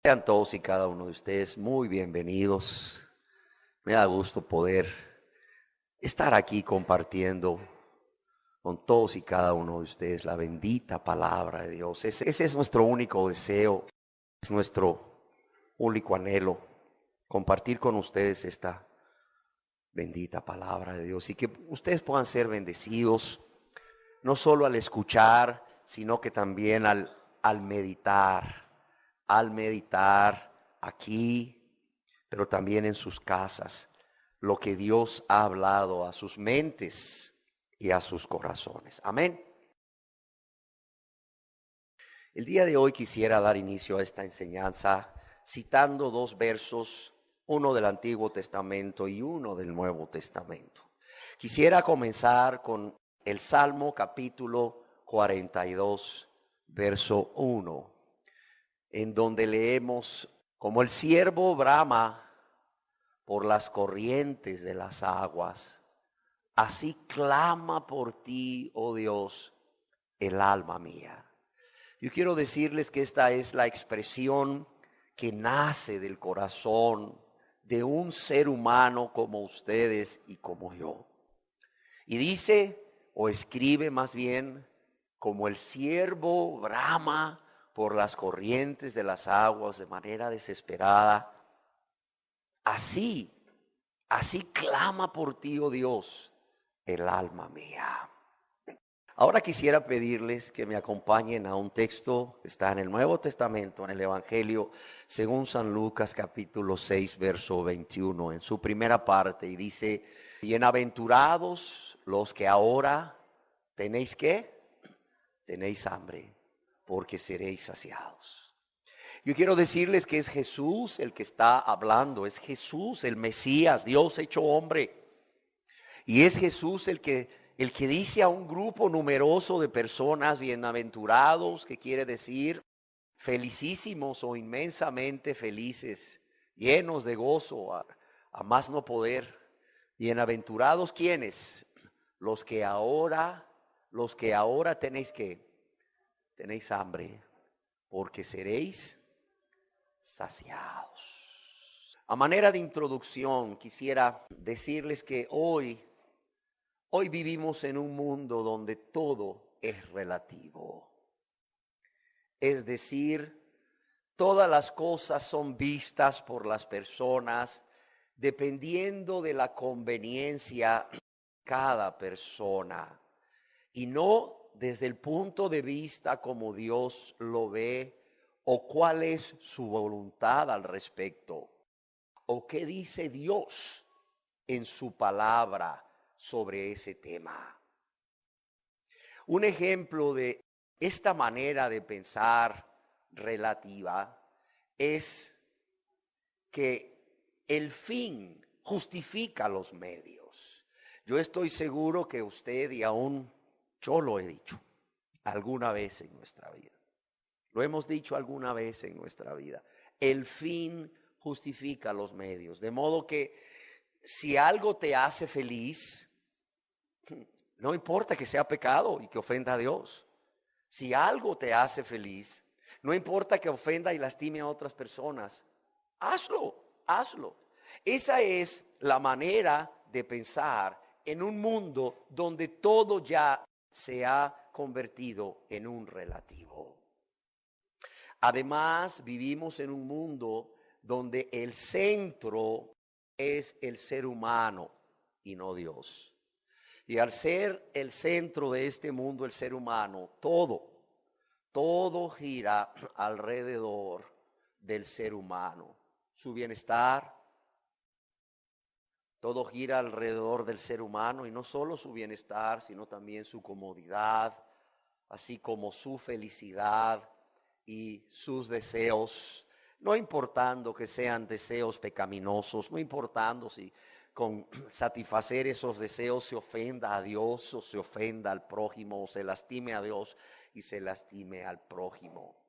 Sean todos y cada uno de ustedes muy bienvenidos. Me da gusto poder estar aquí compartiendo con todos y cada uno de ustedes la bendita palabra de Dios. Ese es nuestro único deseo, es nuestro único anhelo, compartir con ustedes esta bendita palabra de Dios y que ustedes puedan ser bendecidos, no solo al escuchar, sino que también al meditar aquí, pero también en sus casas, lo que Dios ha hablado a sus mentes y a sus corazones. Amén. El día de hoy quisiera dar inicio a esta enseñanza citando dos versos, uno del Antiguo Testamento y uno del Nuevo Testamento. Quisiera comenzar con el Salmo capítulo 42, verso 1. En donde leemos: como el ciervo brama por las corrientes de las aguas, así clama por ti, oh Dios, el alma mía. Yo quiero decirles que esta es la expresión que nace del corazón de un ser humano como ustedes y como yo. Y dice, o escribe más bien, como el ciervo brama por las corrientes de las aguas de manera desesperada, así clama por ti, oh Dios, el alma mía. Ahora quisiera pedirles que me acompañen a un texto que está en el Nuevo Testamento, en el Evangelio según San Lucas capítulo 6, verso 21, en su primera parte, y dice: bienaventurados los que ahora tenéis ¿qué? Tenéis hambre, porque seréis saciados. Yo quiero decirles que es Jesús el que está hablando, es Jesús el Mesías, Dios hecho hombre. Y es Jesús el que dice a un grupo numeroso de personas: bienaventurados, que quiere decir felicísimos o inmensamente felices, llenos de gozo a más no poder. Bienaventurados, ¿quiénes? Los que ahora tenéis hambre, porque seréis saciados. A manera de introducción, quisiera decirles que hoy vivimos en un mundo donde todo es relativo. Es decir, todas las cosas son vistas por las personas dependiendo de la conveniencia de cada persona, y no desde el punto de vista como Dios lo ve, o cuál es su voluntad al respecto, o qué dice Dios en su palabra sobre ese tema. Un ejemplo de esta manera de pensar relativa es que el fin justifica los medios. Yo estoy seguro que usted, y aún yo lo he dicho alguna vez en nuestra vida, lo hemos dicho alguna vez en nuestra vida, el fin justifica los medios. De modo que si algo te hace feliz, no importa que sea pecado y que ofenda a Dios. Si algo te hace feliz, no importa que ofenda y lastime a otras personas, hazlo. Esa es la manera de pensar en un mundo donde todo ya se ha convertido en un relativo. Además, vivimos en un mundo donde el centro es el ser humano y no Dios. Y al ser el centro de este mundo el ser humano, todo gira alrededor del ser humano. Su bienestar, todo gira alrededor del ser humano, y no solo su bienestar, sino también su comodidad, así como su felicidad y sus deseos, no importando que sean deseos pecaminosos, no importando si con satisfacer esos deseos se ofenda a Dios o se ofenda al prójimo, o se lastime a Dios y se lastime al prójimo.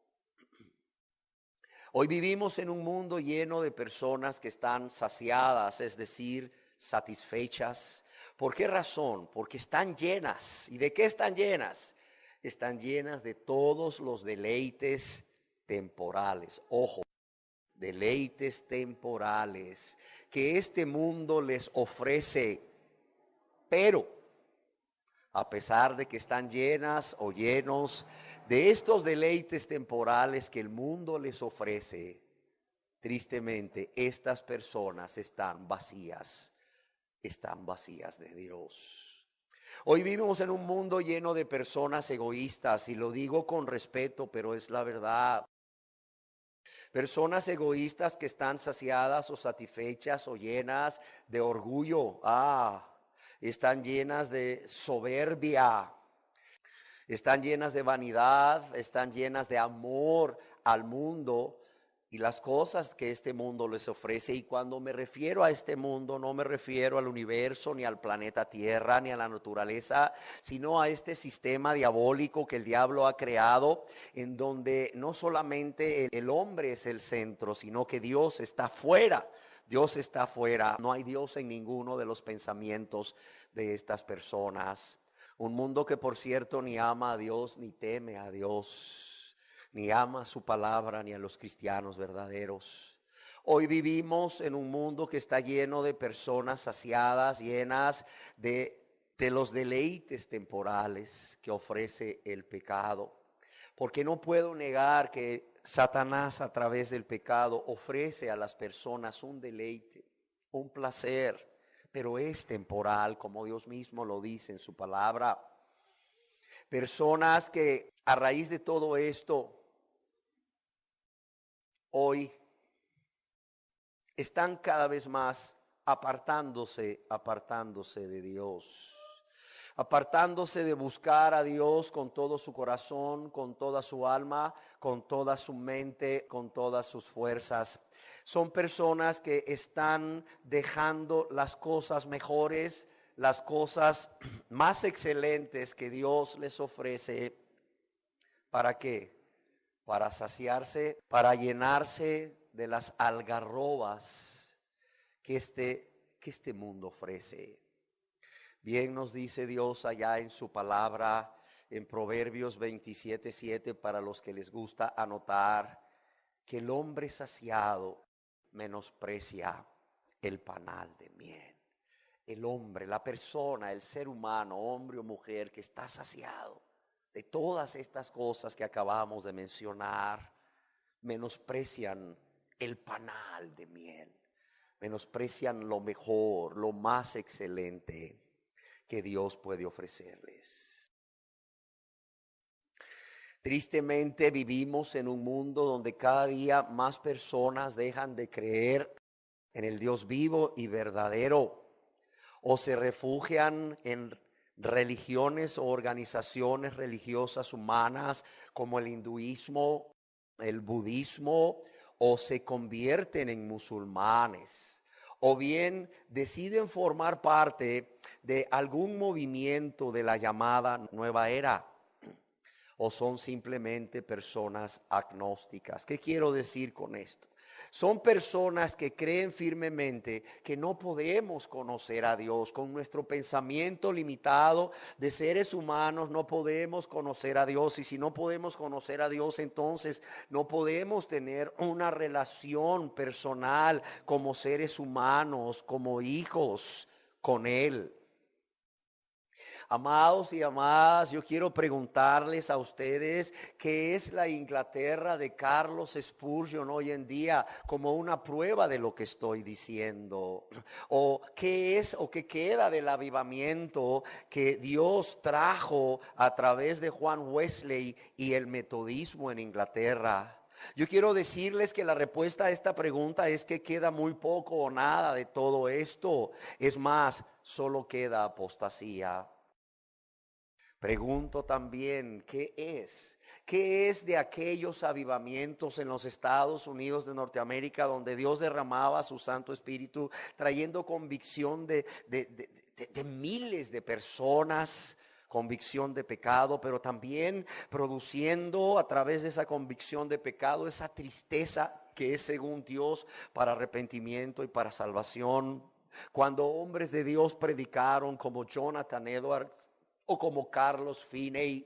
Hoy vivimos en un mundo lleno de personas que están saciadas, es decir, satisfechas. ¿Por qué razón? Porque están llenas. ¿Y de qué están llenas? Están llenas de todos los deleites temporales. Ojo, deleites temporales que este mundo les ofrece, pero a pesar de que están llenas o llenos de estos deleites temporales que el mundo les ofrece, tristemente estas personas están vacías de Dios. Hoy vivimos en un mundo lleno de personas egoístas, y lo digo con respeto, pero es la verdad. Personas egoístas que están saciadas o satisfechas o llenas de orgullo. Están llenas de soberbia. Están llenas de vanidad, están llenas de amor al mundo y las cosas que este mundo les ofrece. Y cuando me refiero a este mundo, no me refiero al universo, ni al planeta Tierra, ni a la naturaleza, sino a este sistema diabólico que el diablo ha creado, en donde no solamente el hombre es el centro, sino que Dios está fuera. Dios está fuera. No hay Dios en ninguno de los pensamientos de estas personas. Un mundo que, por cierto, ni ama a Dios, ni teme a Dios, ni ama su palabra, ni a los cristianos verdaderos. Hoy vivimos en un mundo que está lleno de personas saciadas, llenas de los deleites temporales que ofrece el pecado. Porque no puedo negar que Satanás, a través del pecado, ofrece a las personas un deleite, un placer, pero es temporal, como Dios mismo lo dice en su palabra. Personas que a raíz de todo esto, hoy están cada vez más apartándose de Dios. Apartándose de buscar a Dios con todo su corazón, con toda su alma, con toda su mente, con todas sus fuerzas. Son personas que están dejando las cosas mejores, las cosas más excelentes que Dios les ofrece. ¿Para qué? Para saciarse, para llenarse de las algarrobas que este mundo ofrece. Bien nos dice Dios allá en su palabra, en Proverbios 27:7, para los que les gusta anotar, que el hombre saciado menosprecia el panal de miel. El hombre, la persona, el ser humano, hombre o mujer que está saciado de todas estas cosas que acabamos de mencionar, menosprecian el panal de miel, menosprecian lo mejor, lo más excelente que Dios puede ofrecerles. Tristemente vivimos en un mundo donde cada día más personas dejan de creer en el Dios vivo y verdadero, o se refugian en religiones o organizaciones religiosas humanas como el hinduismo, el budismo, o se convierten en musulmanes, o bien deciden formar parte de algún movimiento de la llamada nueva era, o son simplemente personas agnósticas. ¿Qué quiero decir con esto? Son personas que creen firmemente que no podemos conocer a Dios. Con nuestro pensamiento limitado de seres humanos no podemos conocer a Dios. Y si no podemos conocer a Dios, entonces no podemos tener una relación personal como seres humanos, como hijos con Él. Amados y amadas, yo quiero preguntarles a ustedes qué es la Inglaterra de Charles Spurgeon hoy en día, como una prueba de lo que estoy diciendo. O qué es o qué queda del avivamiento que Dios trajo a través de Juan Wesley y el metodismo en Inglaterra. Yo quiero decirles que la respuesta a esta pregunta es que queda muy poco o nada de todo esto. Es más, solo queda apostasía. Pregunto también, ¿qué es? ¿Qué es de aquellos avivamientos en los Estados Unidos de Norteamérica donde Dios derramaba su Santo Espíritu, trayendo convicción de miles de personas, convicción de pecado, pero también produciendo a través de esa convicción de pecado esa tristeza que es según Dios para arrepentimiento y para salvación? Cuando hombres de Dios predicaron como Jonathan Edwards, o como Carlos Finney,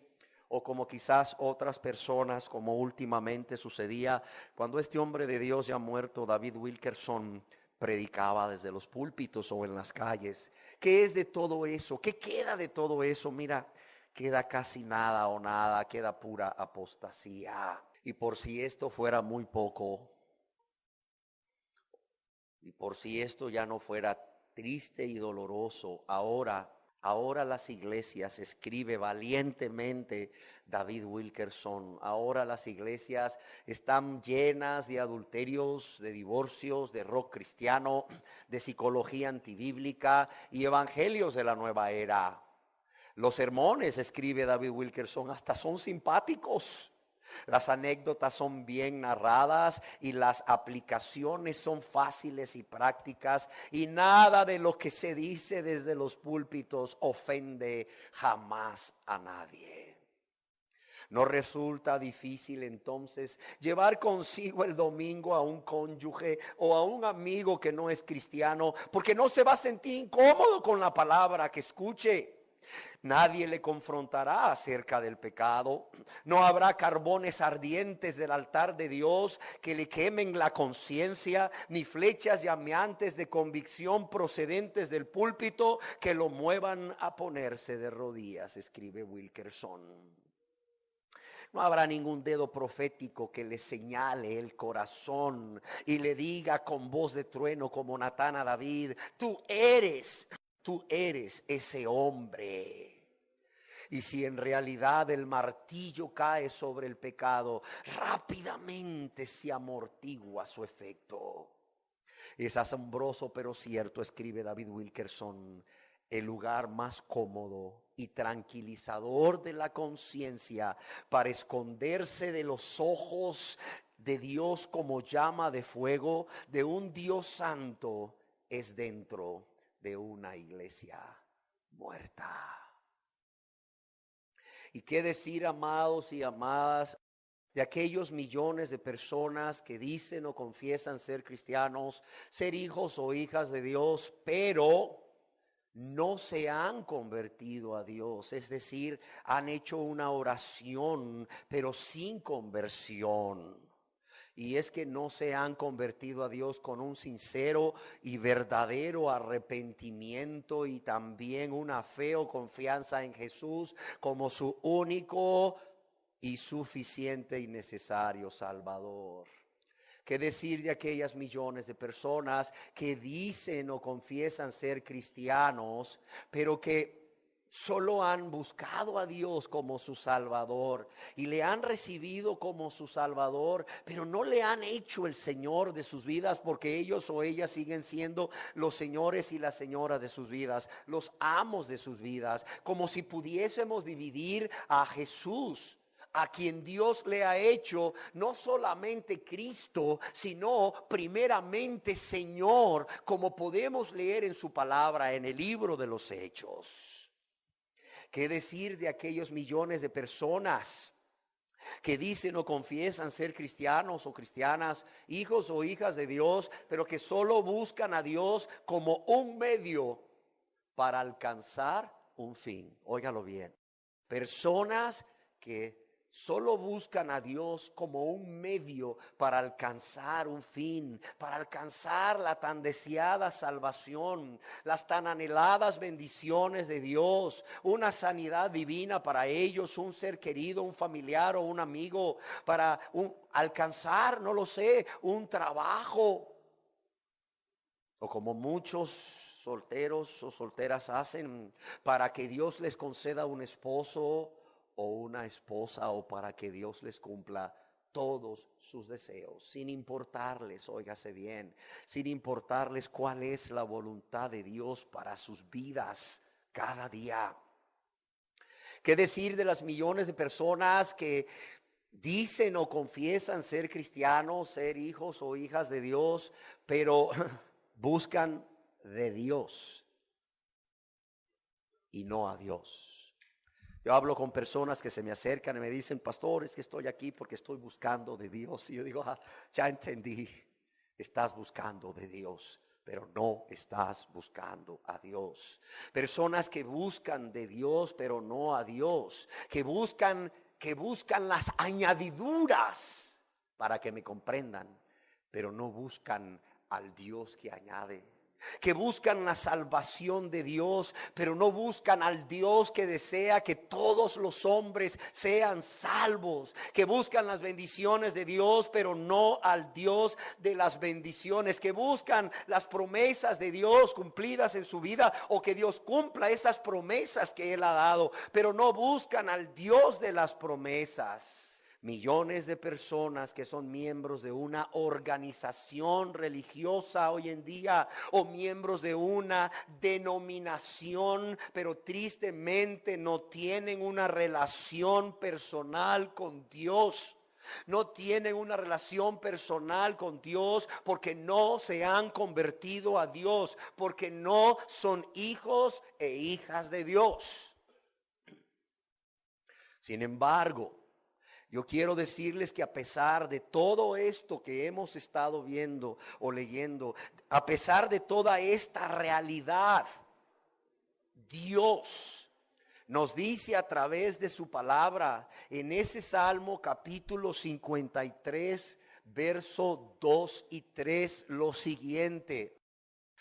o como quizás otras personas, como últimamente sucedía cuando este hombre de Dios ya muerto, David Wilkerson, predicaba desde los púlpitos o en las calles. ¿Qué es de todo eso? ¿Qué queda de todo eso? Mira, queda casi nada o nada, queda pura apostasía. Y por si esto fuera muy poco, y por si esto ya no fuera triste y doloroso, ahora las iglesias, escribe valientemente David Wilkerson, ahora las iglesias están llenas de adulterios, de divorcios, de rock cristiano, de psicología antibíblica y evangelios de la nueva era. Los sermones, escribe David Wilkerson, hasta son simpáticos. Las anécdotas son bien narradas y las aplicaciones son fáciles y prácticas, y nada de lo que se dice desde los púlpitos ofende jamás a nadie. No resulta difícil entonces llevar consigo el domingo a un cónyuge o a un amigo que no es cristiano, porque no se va a sentir incómodo con la palabra que escuche. Nadie le confrontará acerca del pecado. No habrá carbones ardientes del altar de Dios que le quemen la conciencia, ni flechas llameantes de convicción procedentes del púlpito que lo muevan a ponerse de rodillas, escribe Wilkerson. No habrá ningún dedo profético que le señale el corazón y le diga con voz de trueno como Natán a David: tú eres ese hombre. Y si en realidad el martillo cae sobre el pecado, rápidamente se amortigua su efecto. Es asombroso pero cierto, escribe David Wilkerson, el lugar más cómodo y tranquilizador de la conciencia para esconderse de los ojos de Dios como llama de fuego de un Dios santo es dentro de una iglesia muerta. ¿Y qué decir, amados y amadas, de aquellos millones de personas que dicen o confiesan ser cristianos, ser hijos o hijas de Dios, pero no se han convertido a Dios? Es decir, han hecho una oración, pero sin conversión. Y es que no se han convertido a Dios con un sincero y verdadero arrepentimiento y también una fe o confianza en Jesús como su único y suficiente y necesario Salvador. ¿Qué decir de aquellas millones de personas que dicen o confiesan ser cristianos, pero que solo han buscado a Dios como su Salvador y le han recibido como su Salvador, pero no le han hecho el Señor de sus vidas, porque ellos o ellas siguen siendo los señores y las señoras de sus vidas, los amos de sus vidas, como si pudiésemos dividir a Jesús, a quien Dios le ha hecho no solamente Cristo, sino primeramente Señor, como podemos leer en su palabra en el libro de los Hechos. ¿Qué decir de aquellos millones de personas que dicen o confiesan ser cristianos o cristianas, hijos o hijas de Dios, pero que solo buscan a Dios como un medio para alcanzar un fin? Óigalo bien. Personas que solo buscan a Dios como un medio para alcanzar un fin, para alcanzar la tan deseada salvación, las tan anheladas bendiciones de Dios, una sanidad divina para ellos, un ser querido, un familiar o un amigo, para alcanzar, no lo sé, un trabajo. O como muchos solteros o solteras hacen, para que Dios les conceda un esposo o una esposa, o para que Dios les cumpla todos sus deseos, sin importarles, óigase bien, sin importarles cuál es la voluntad de Dios para sus vidas cada día. ¿Qué decir de las millones de personas que dicen o confiesan ser cristianos, ser hijos o hijas de Dios, pero buscan de Dios y no a Dios? Yo hablo con personas que se me acercan y me dicen: pastor, es que estoy aquí porque estoy buscando de Dios. Y yo digo: ya entendí, estás buscando de Dios, pero no estás buscando a Dios. Personas que buscan de Dios, pero no a Dios. Que buscan las añadiduras para que me comprendan, pero no buscan al Dios que añade. Que buscan la salvación de Dios, pero no buscan al Dios que desea que todos los hombres sean salvos. Que buscan las bendiciones de Dios, pero no al Dios de las bendiciones. Que buscan las promesas de Dios cumplidas en su vida, o que Dios cumpla esas promesas que Él ha dado, pero no buscan al Dios de las promesas. Millones de personas que son miembros de una organización religiosa hoy en día, o miembros de una denominación, pero tristemente no tienen una relación personal con Dios. No tienen una relación personal con Dios porque no se han convertido a Dios, porque no son hijos e hijas de Dios. Sin embargo, yo quiero decirles que a pesar de todo esto que hemos estado viendo o leyendo, a pesar de toda esta realidad, Dios nos dice a través de su palabra en ese Salmo capítulo 53, verso 2 y 3, lo siguiente: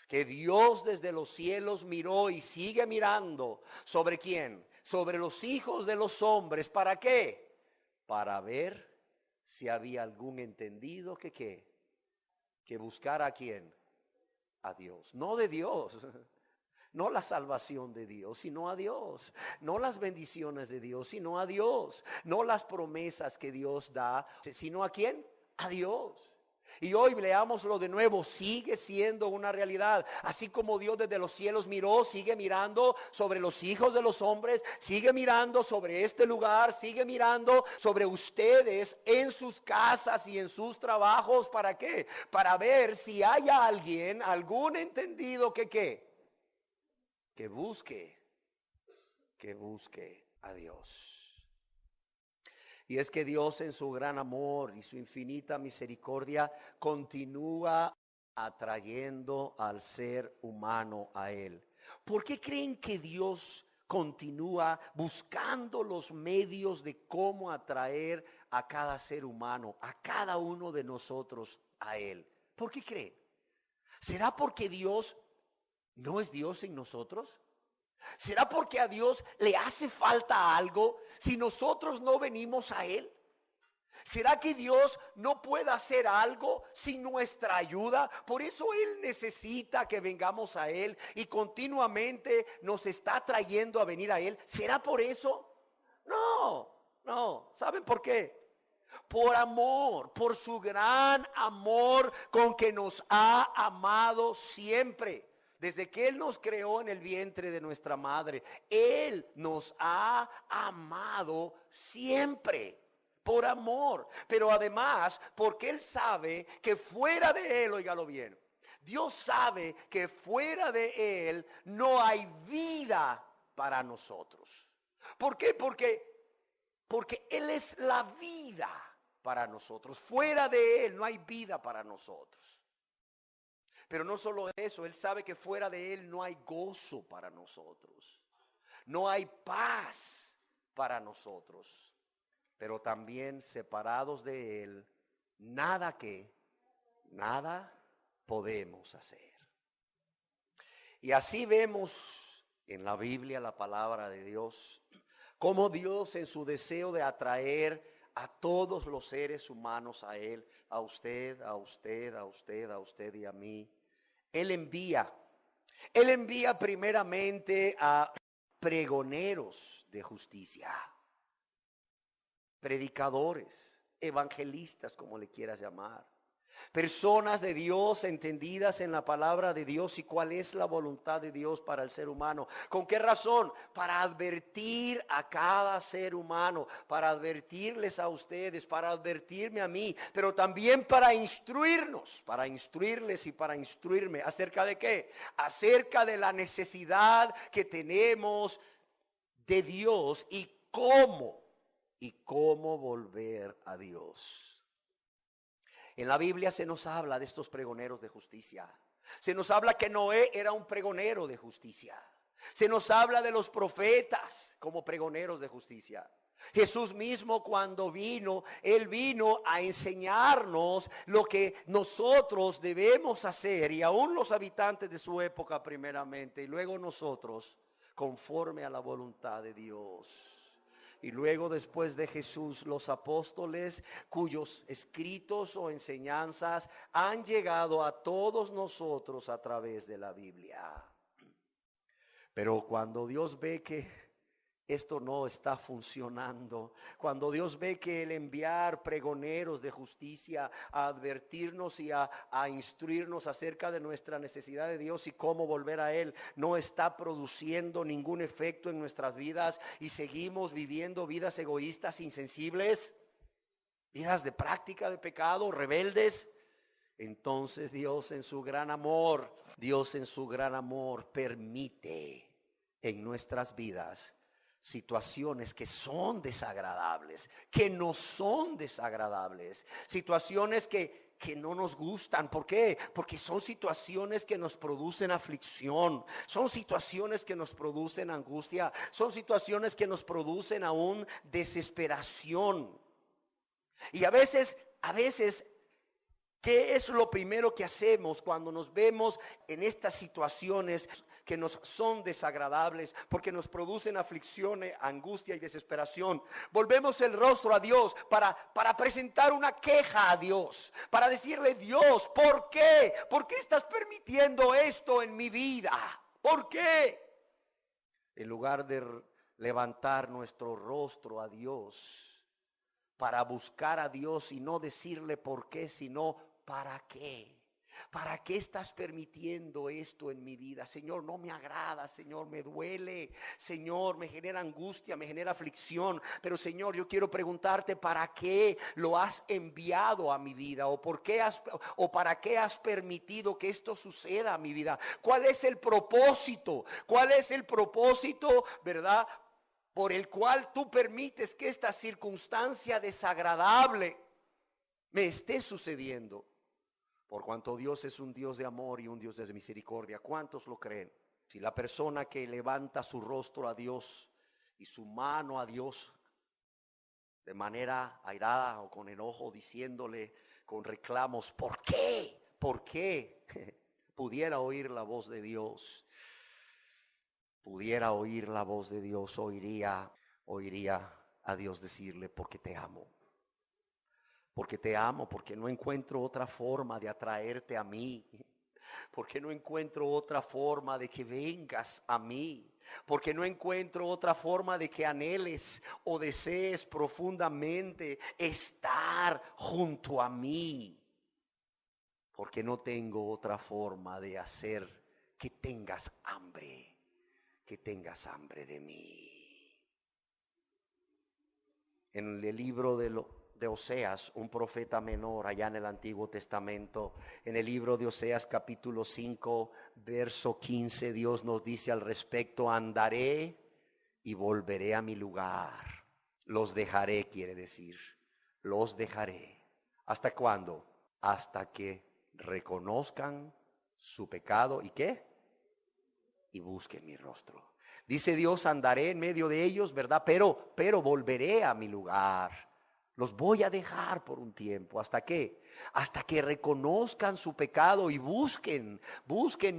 que Dios desde los cielos miró y sigue mirando ¿sobre quién? Sobre los hijos de los hombres. ¿Para qué? Para ver si había algún entendido que buscara a quién, a Dios. No de Dios, no la salvación de Dios, sino a Dios. No las bendiciones de Dios, sino a Dios. No las promesas que Dios da, sino a quién, a Dios. Y hoy leámoslo de nuevo, sigue siendo una realidad. Así como Dios desde los cielos miró, sigue mirando sobre los hijos de los hombres, sigue mirando sobre este lugar, sigue mirando sobre ustedes en sus casas y en sus trabajos. ¿Para qué? Para ver si hay alguien, algún entendido que busque a Dios. Y es que Dios, en su gran amor y su infinita misericordia, continúa atrayendo al ser humano a Él. ¿Por qué creen que Dios continúa buscando los medios de cómo atraer a cada ser humano, a cada uno de nosotros a Él? ¿Por qué creen? ¿Será porque Dios no es Dios en nosotros? ¿Será porque a Dios le hace falta algo si nosotros no venimos a Él? ¿Será que Dios no puede hacer algo sin nuestra ayuda? Por eso Él necesita que vengamos a Él y continuamente nos está trayendo a venir a Él. ¿Será por eso? No. ¿Saben por qué? Por amor, por su gran amor con que nos ha amado siempre. Desde que Él nos creó en el vientre de nuestra madre, Él nos ha amado siempre por amor. Pero además, porque Él sabe que fuera de Él, óigalo bien, Dios sabe que fuera de Él no hay vida para nosotros. ¿Por qué? Porque Él es la vida para nosotros. Fuera de Él no hay vida para nosotros. Pero no solo eso, Él sabe que fuera de Él no hay gozo para nosotros. No hay paz para nosotros. Pero también separados de Él, nada podemos hacer. Y así vemos en la Biblia, la palabra de Dios, cómo Dios, en su deseo de atraer a todos los seres humanos a Él, a usted y a mí, Él envía primeramente a pregoneros de justicia, predicadores, evangelistas, como le quieras llamar. Personas de Dios entendidas en la palabra de Dios y cuál es la voluntad de Dios para el ser humano. ¿Con qué razón? Para advertir a cada ser humano, para advertirles a ustedes, para advertirme a mí, pero también para instruirnos, para instruirles y para instruirme. ¿Acerca de qué? Acerca de la necesidad que tenemos de Dios y cómo volver a Dios. En la Biblia se nos habla de estos pregoneros de justicia. Se nos habla que Noé era un pregonero de justicia. Se nos habla de los profetas como pregoneros de justicia. Jesús mismo cuando vino, Él vino a enseñarnos lo que nosotros debemos hacer, y aún los habitantes de su época primeramente, y luego nosotros, conforme a la voluntad de Dios. Y luego, después de Jesús, los apóstoles cuyos escritos o enseñanzas han llegado a todos nosotros a través de la Biblia. Pero cuando Dios ve que esto no está funcionando, cuando Dios ve que el enviar pregoneros de justicia a advertirnos y a instruirnos acerca de nuestra necesidad de Dios y cómo volver a Él, no está produciendo ningún efecto en nuestras vidas y seguimos viviendo vidas egoístas, insensibles, vidas de práctica de pecado, rebeldes, entonces Dios en su gran amor permite en nuestras vidas situaciones que son desagradables, que no son desagradables, situaciones que no nos gustan. ¿Por qué? Porque son situaciones que nos producen aflicción, son situaciones que nos producen angustia, son situaciones que nos producen aún desesperación. Y a veces, ¿qué es lo primero que hacemos cuando nos vemos en estas situaciones que nos son desagradables, porque nos producen aflicción, angustia y desesperación? Volvemos el rostro a Dios para presentar una queja a Dios, para decirle: Dios, ¿por qué? ¿Por qué estás permitiendo esto en mi vida? ¿Por qué? En lugar de levantar nuestro rostro a Dios para buscar a Dios y no decirle por qué, sino ¿para qué? ¿Para qué estás permitiendo esto en mi vida? Señor, no me agrada, Señor, me duele, Señor, me genera angustia, me genera aflicción. Pero Señor, yo quiero preguntarte, ¿para qué lo has enviado a mi vida? ¿O para qué has permitido que esto suceda a mi vida? ¿Cuál es el propósito? ¿Cuál es el propósito, verdad, por el cual tú permites que esta circunstancia desagradable me esté sucediendo? Por cuanto Dios es un Dios de amor y un Dios de misericordia. ¿Cuántos lo creen? Si la persona que levanta su rostro a Dios y su mano a Dios de manera airada o con enojo, diciéndole con reclamos, ¿por qué? ¿Por qué? Pudiera oír la voz de Dios. Pudiera oír la voz de Dios, oiría a Dios decirle: porque te amo. Porque te amo, porque no encuentro otra forma de atraerte a mí. Porque no encuentro otra forma de que vengas a mí. Porque no encuentro otra forma de que anheles o desees profundamente estar junto a mí. Porque no tengo otra forma de hacer que tengas hambre de mí. En el libro de Oseas, un profeta menor allá en el Antiguo Testamento, en el libro de Oseas capítulo 5, verso 15, Dios nos dice al respecto: andaré y volveré a mi lugar. Los dejaré, quiere decir, los dejaré. ¿Hasta cuándo? Hasta que reconozcan su pecado y ¿qué? Y busquen mi rostro. Dice Dios: andaré en medio de ellos, ¿verdad? Pero volveré a mi lugar. Los voy a dejar por un tiempo. ¿Hasta qué? Hasta que reconozcan su pecado y busquen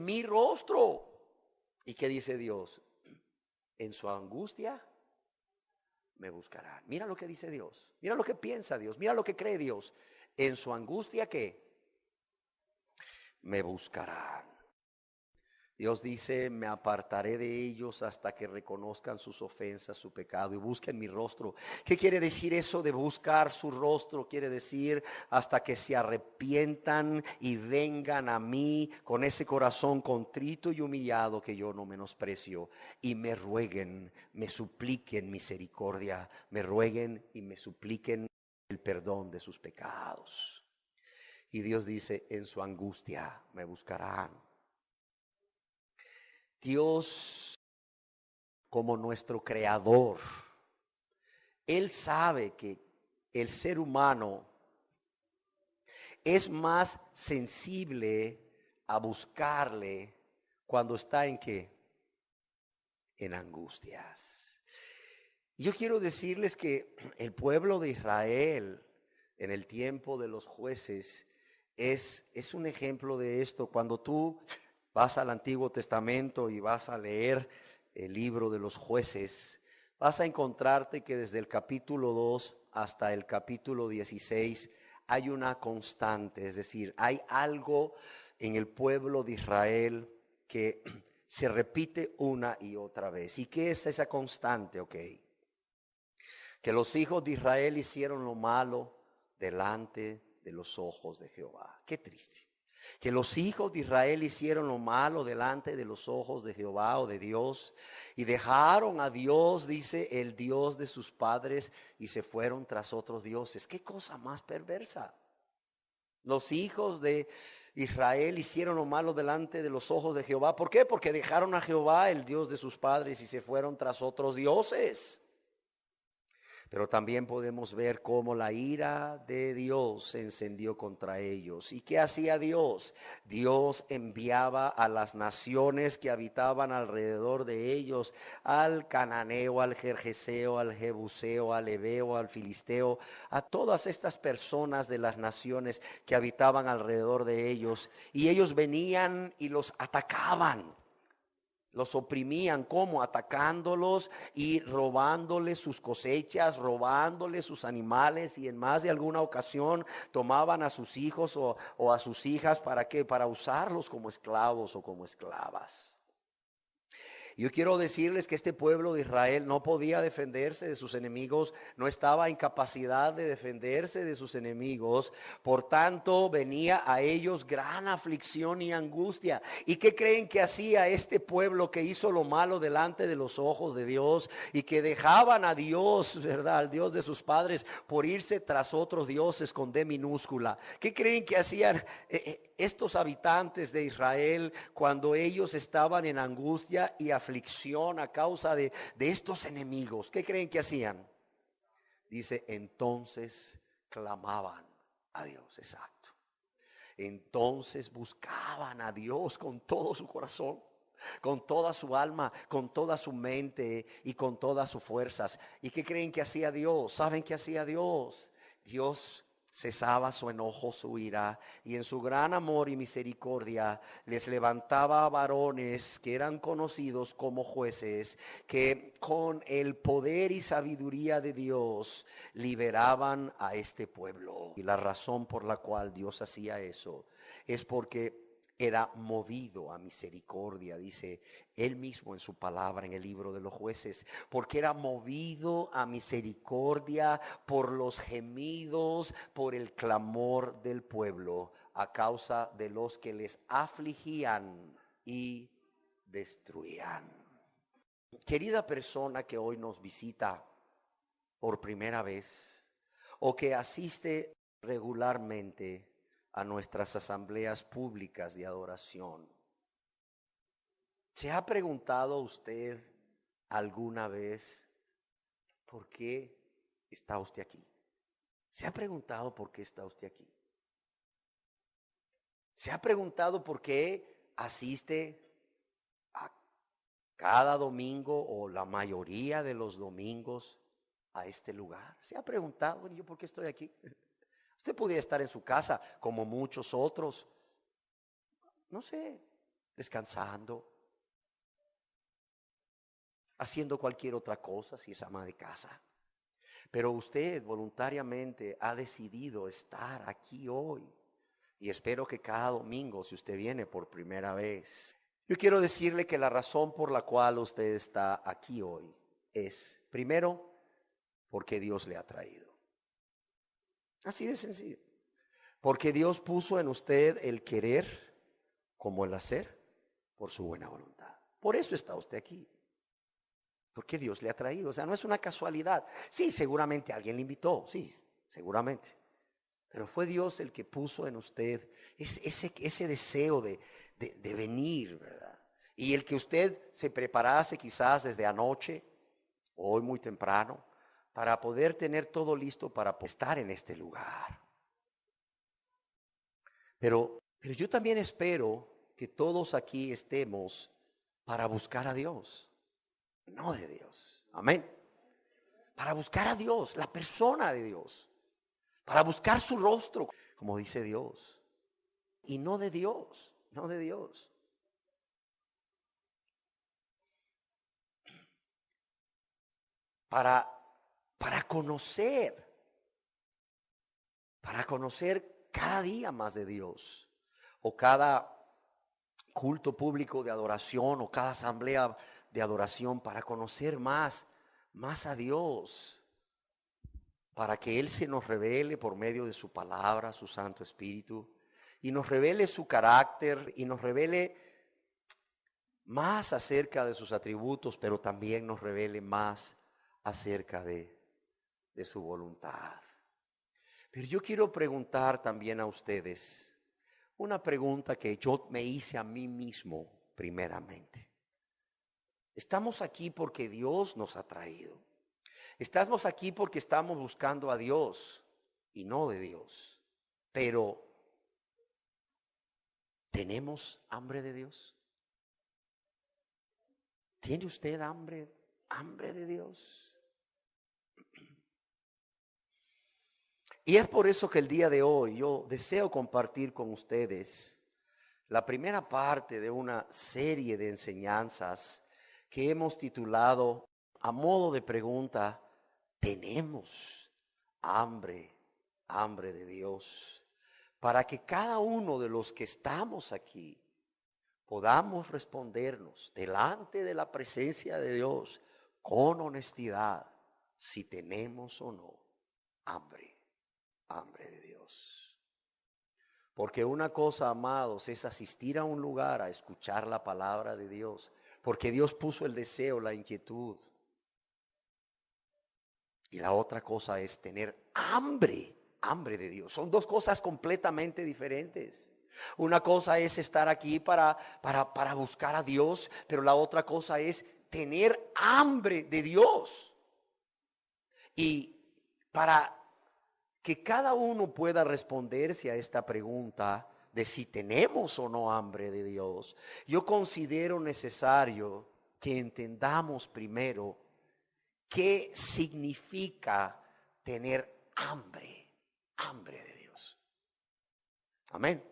mi rostro. ¿Y qué dice Dios? En su angustia me buscarán. Mira lo que dice Dios. Mira lo que piensa Dios. Mira lo que cree Dios. En su angustia, ¿qué? Me buscarán. Dios dice: me apartaré de ellos hasta que reconozcan sus ofensas, su pecado y busquen mi rostro. ¿Qué quiere decir eso de buscar su rostro? Quiere decir hasta que se arrepientan y vengan a mí con ese corazón contrito y humillado que yo no menosprecio, y me rueguen, me supliquen misericordia, me rueguen y me supliquen el perdón de sus pecados. Y Dios dice: en su angustia me buscarán. Dios, como nuestro creador, Él sabe que el ser humano es más sensible a buscarle cuando está en qué? En angustias. Yo quiero decirles que el pueblo de Israel en el tiempo de los jueces es un ejemplo de esto. Cuando tú vas al Antiguo Testamento y vas a leer el libro de los jueces, vas a encontrarte que desde el capítulo 2 hasta el capítulo 16 hay una constante, es decir, hay algo en el pueblo de Israel que se repite una y otra vez. ¿Y qué es esa constante? Que los hijos de Israel hicieron lo malo delante de los ojos de Jehová. Qué triste. Que los hijos de Israel hicieron lo malo delante de los ojos de Jehová o de Dios y dejaron a Dios, dice, el Dios de sus padres, y se fueron tras otros dioses. Qué cosa más perversa. Los hijos de Israel hicieron lo malo delante de los ojos de Jehová. ¿Por qué? Porque dejaron a Jehová, el Dios de sus padres, y se fueron tras otros dioses. Pero también podemos ver cómo la ira de Dios se encendió contra ellos. ¿Y qué hacía Dios? Dios enviaba a las naciones que habitaban alrededor de ellos, al cananeo, al gergeseo, al jebuseo, al heveo, al filisteo, a todas estas personas de las naciones que habitaban alrededor de ellos. Y ellos venían y los atacaban. Los oprimían, ¿cómo? Atacándolos y robándoles sus cosechas, robándoles sus animales, y en más de alguna ocasión tomaban a sus hijos o a sus hijas, ¿para qué? Para usarlos como esclavos o como esclavas. Yo quiero decirles que este pueblo de Israel no podía defenderse de sus enemigos, no estaba en capacidad de defenderse de sus enemigos, por tanto venía a ellos gran aflicción y angustia. ¿Y qué creen que hacía este pueblo que hizo lo malo delante de los ojos de Dios y que dejaban a Dios, verdad, al Dios de sus padres, por irse tras otros dioses con D minúscula? ¿Qué creen que hacían estos habitantes de Israel cuando ellos estaban en angustia y aflicción a causa de estos enemigos? ¿Qué creen que hacían? Dice, entonces clamaban a Dios. Exacto. Entonces buscaban a Dios con todo su corazón, con toda su alma, con toda su mente y con todas sus fuerzas. ¿Y qué creen que hacía Dios? ¿Saben qué hacía Dios? Dios cesaba su enojo, su ira, y en su gran amor y misericordia les levantaba a varones que eran conocidos como jueces, que con el poder y sabiduría de Dios liberaban a este pueblo. Y la razón por la cual Dios hacía eso es porque era movido a misericordia, dice él mismo en su palabra en el libro de los jueces, porque era movido a misericordia por los gemidos, por el clamor del pueblo, a causa de los que les afligían y destruían. Querida persona que hoy nos visita por primera vez o que asiste regularmente a nuestras asambleas públicas de adoración, ¿se ha preguntado usted alguna vez por qué está usted aquí? ¿Se ha preguntado por qué está usted aquí? ¿Se ha preguntado por qué asiste a cada domingo o la mayoría de los domingos a este lugar? ¿Se ha preguntado, bueno, yo por qué estoy aquí? Usted podría estar en su casa como muchos otros, no sé, descansando, haciendo cualquier otra cosa si es ama de casa. Pero usted voluntariamente ha decidido estar aquí hoy. Y espero que cada domingo, si usted viene por primera vez, yo quiero decirle que la razón por la cual usted está aquí hoy es, primero, porque Dios le ha traído. Así de sencillo. Porque Dios puso en usted el querer como el hacer por su buena voluntad. Por eso está usted aquí. Porque Dios le ha traído. O sea, no es una casualidad. Sí, seguramente alguien le invitó. Sí, seguramente. Pero fue Dios el que puso en usted ese deseo de venir, ¿verdad? Y el que usted se preparase quizás desde anoche, o hoy muy temprano, para poder tener todo listo para estar en este lugar. Pero yo también espero que todos aquí estemos para buscar a Dios, no de Dios. Amén. Para buscar a Dios, la persona de Dios. Para buscar su rostro, como dice Dios. Y no de Dios, no de Dios. Para conocer cada día más de Dios, o cada culto público de adoración, o cada asamblea de adoración, para conocer más a Dios, para que Él se nos revele por medio de su palabra, su Santo Espíritu, y nos revele su carácter, y nos revele más acerca de sus atributos, pero también nos revele más acerca de su voluntad. Pero yo quiero preguntar también a ustedes una pregunta que yo me hice a mí mismo primeramente. Estamos aquí porque Dios nos ha traído. Estamos aquí porque estamos buscando a Dios y no de Dios. Pero, ¿tenemos hambre de Dios? ¿Tiene usted hambre de Dios? Y es por eso que el día de hoy yo deseo compartir con ustedes la primera parte de una serie de enseñanzas que hemos titulado a modo de pregunta: ¿tenemos hambre de Dios? Para que cada uno de los que estamos aquí podamos respondernos delante de la presencia de Dios con honestidad si tenemos o no hambre de Dios. Porque una cosa, amados, es asistir a un lugar a escuchar la palabra de Dios, porque Dios puso el deseo, la inquietud. Y la otra cosa es tener hambre de Dios. Son dos cosas completamente diferentes. Una cosa es estar aquí para buscar a Dios, pero la otra cosa es tener hambre de Dios. Y para que cada uno pueda responderse a esta pregunta de si tenemos o no hambre de Dios, yo considero necesario que entendamos primero qué significa tener hambre de Dios. Amén.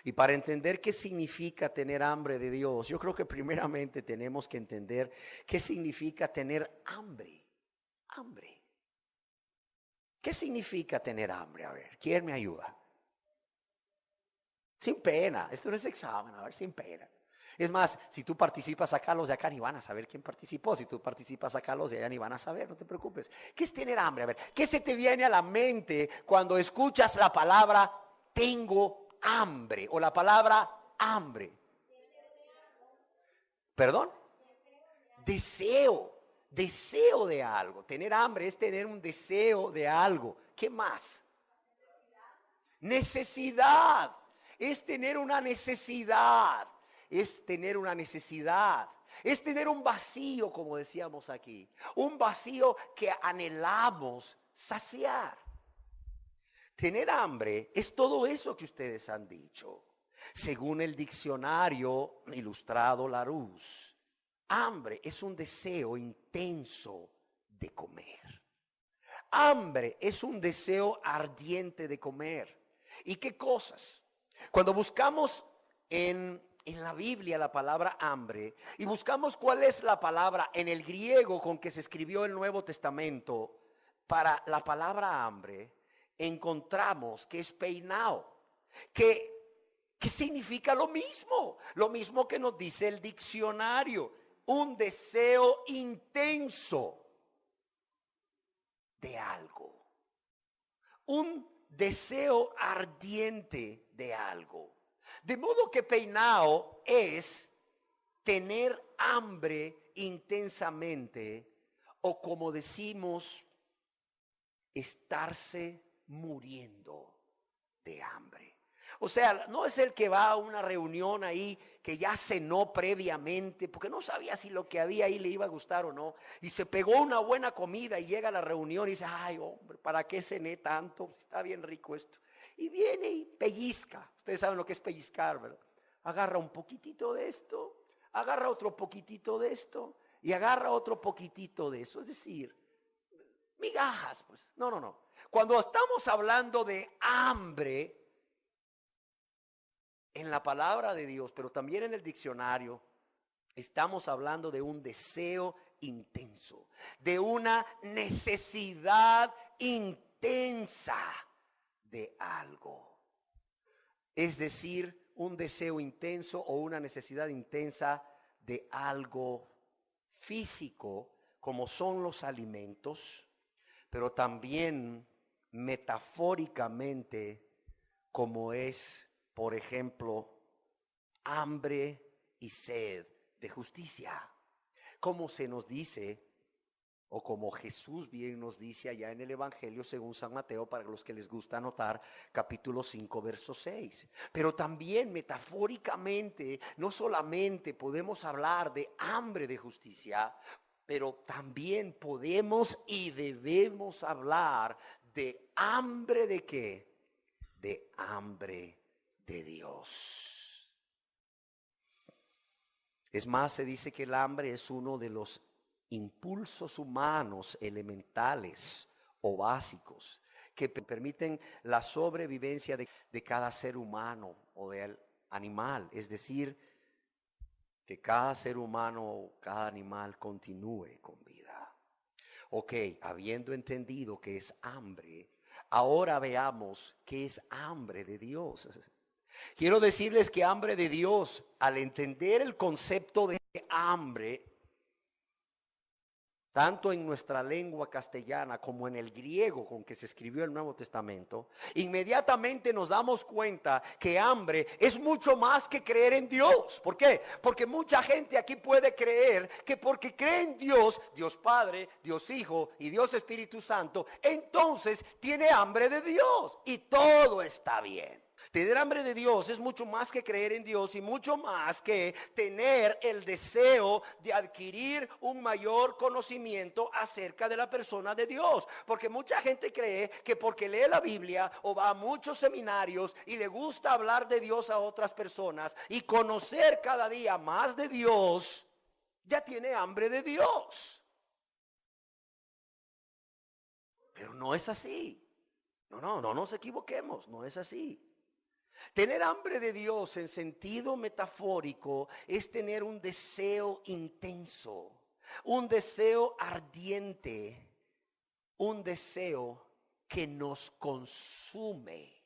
Y para entender qué significa tener hambre de Dios, yo creo que primeramente tenemos que entender qué significa tener hambre. ¿Qué significa tener hambre? A ver, ¿quién me ayuda? Sin pena, esto no es examen, a ver, sin pena. Es más, si tú participas acá, los de acá ni van a saber quién participó. Si tú participas acá, los de allá ni van a saber, no te preocupes. ¿Qué es tener hambre? A ver, ¿qué se te viene a la mente cuando escuchas la palabra tengo hambre o la palabra hambre? ¿Perdón? Deseo de algo. Tener hambre es tener un deseo de algo. ¿Qué más? Necesidad. Es tener una necesidad. Es tener un vacío, como decíamos aquí. Un vacío que anhelamos saciar. Tener hambre es todo eso que ustedes han dicho. Según el diccionario ilustrado Larousse, hambre es un deseo intenso de comer. Hambre es un deseo ardiente de comer. ¿Y qué cosas? Cuando buscamos en la Biblia la palabra hambre y buscamos cuál es la palabra en el griego con que se escribió el Nuevo Testamento para la palabra hambre, encontramos que es peinao, que significa lo mismo que nos dice el diccionario: un deseo intenso de algo, un deseo ardiente de algo. De modo que peinao es tener hambre intensamente, o como decimos, estarse muriendo de hambre. O sea, no es el que va a una reunión ahí que ya cenó previamente porque no sabía si lo que había ahí le iba a gustar o no, y se pegó una buena comida y llega a la reunión y dice: ay, hombre, ¿para qué cené tanto? Está bien rico esto. y viene y pellizca. Ustedes saben lo que es pellizcar, ¿verdad? Agarra un poquitito de esto, agarra otro poquitito de esto y agarra otro poquitito de eso. Es decir, migajas, pues. No. Cuando estamos hablando de hambre en la palabra de Dios, pero también en el diccionario, estamos hablando de un deseo intenso, de una necesidad intensa de algo. Es decir, un deseo intenso o una necesidad intensa de algo físico, como son los alimentos, pero también metafóricamente, como es, por ejemplo, hambre y sed de justicia. Como se nos dice, o como Jesús bien nos dice allá en el Evangelio según San Mateo, para los que les gusta anotar, capítulo 5, verso 6. Pero también metafóricamente, no solamente podemos hablar de hambre de justicia, pero también podemos y debemos hablar de hambre de ¿qué? De hambre de Dios. Es más, se dice que el hambre es uno de los impulsos humanos elementales o básicos que permiten la sobrevivencia de cada ser humano o del animal. Es decir, que cada ser humano o cada animal continúe con vida. Ok, habiendo entendido que es hambre, ahora veamos qué es hambre de Dios. Quiero decirles que hambre de Dios, al entender el concepto de hambre, tanto en nuestra lengua castellana como en el griego con que se escribió el Nuevo Testamento, inmediatamente nos damos cuenta que hambre es mucho más que creer en Dios. ¿Por qué? Porque mucha gente aquí puede creer que porque cree en Dios, Dios Padre, Dios Hijo y Dios Espíritu Santo, entonces tiene hambre de Dios y todo está bien. Tener hambre de Dios es mucho más que creer en Dios y mucho más que tener el deseo de adquirir un mayor conocimiento acerca de la persona de Dios. Porque mucha gente cree que porque lee la Biblia o va a muchos seminarios y le gusta hablar de Dios a otras personas y conocer cada día más de Dios, ya tiene hambre de Dios. Pero no es así. No nos equivoquemos, no es así. Tener hambre de Dios en sentido metafórico es tener un deseo intenso, un deseo ardiente, un deseo que nos consume.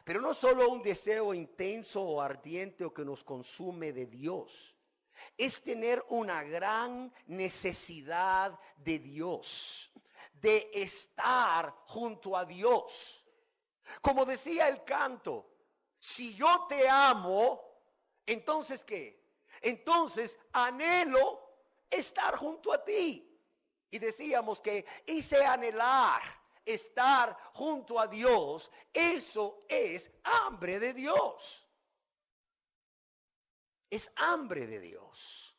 Pero no solo un deseo intenso o ardiente o que nos consume de Dios. Es tener una gran necesidad de Dios, de estar junto a Dios. Como decía el canto, si yo te amo, entonces ¿qué? Entonces anhelo estar junto a ti. Y decíamos que ese anhelar estar junto a Dios, eso es hambre de Dios. Es hambre de Dios.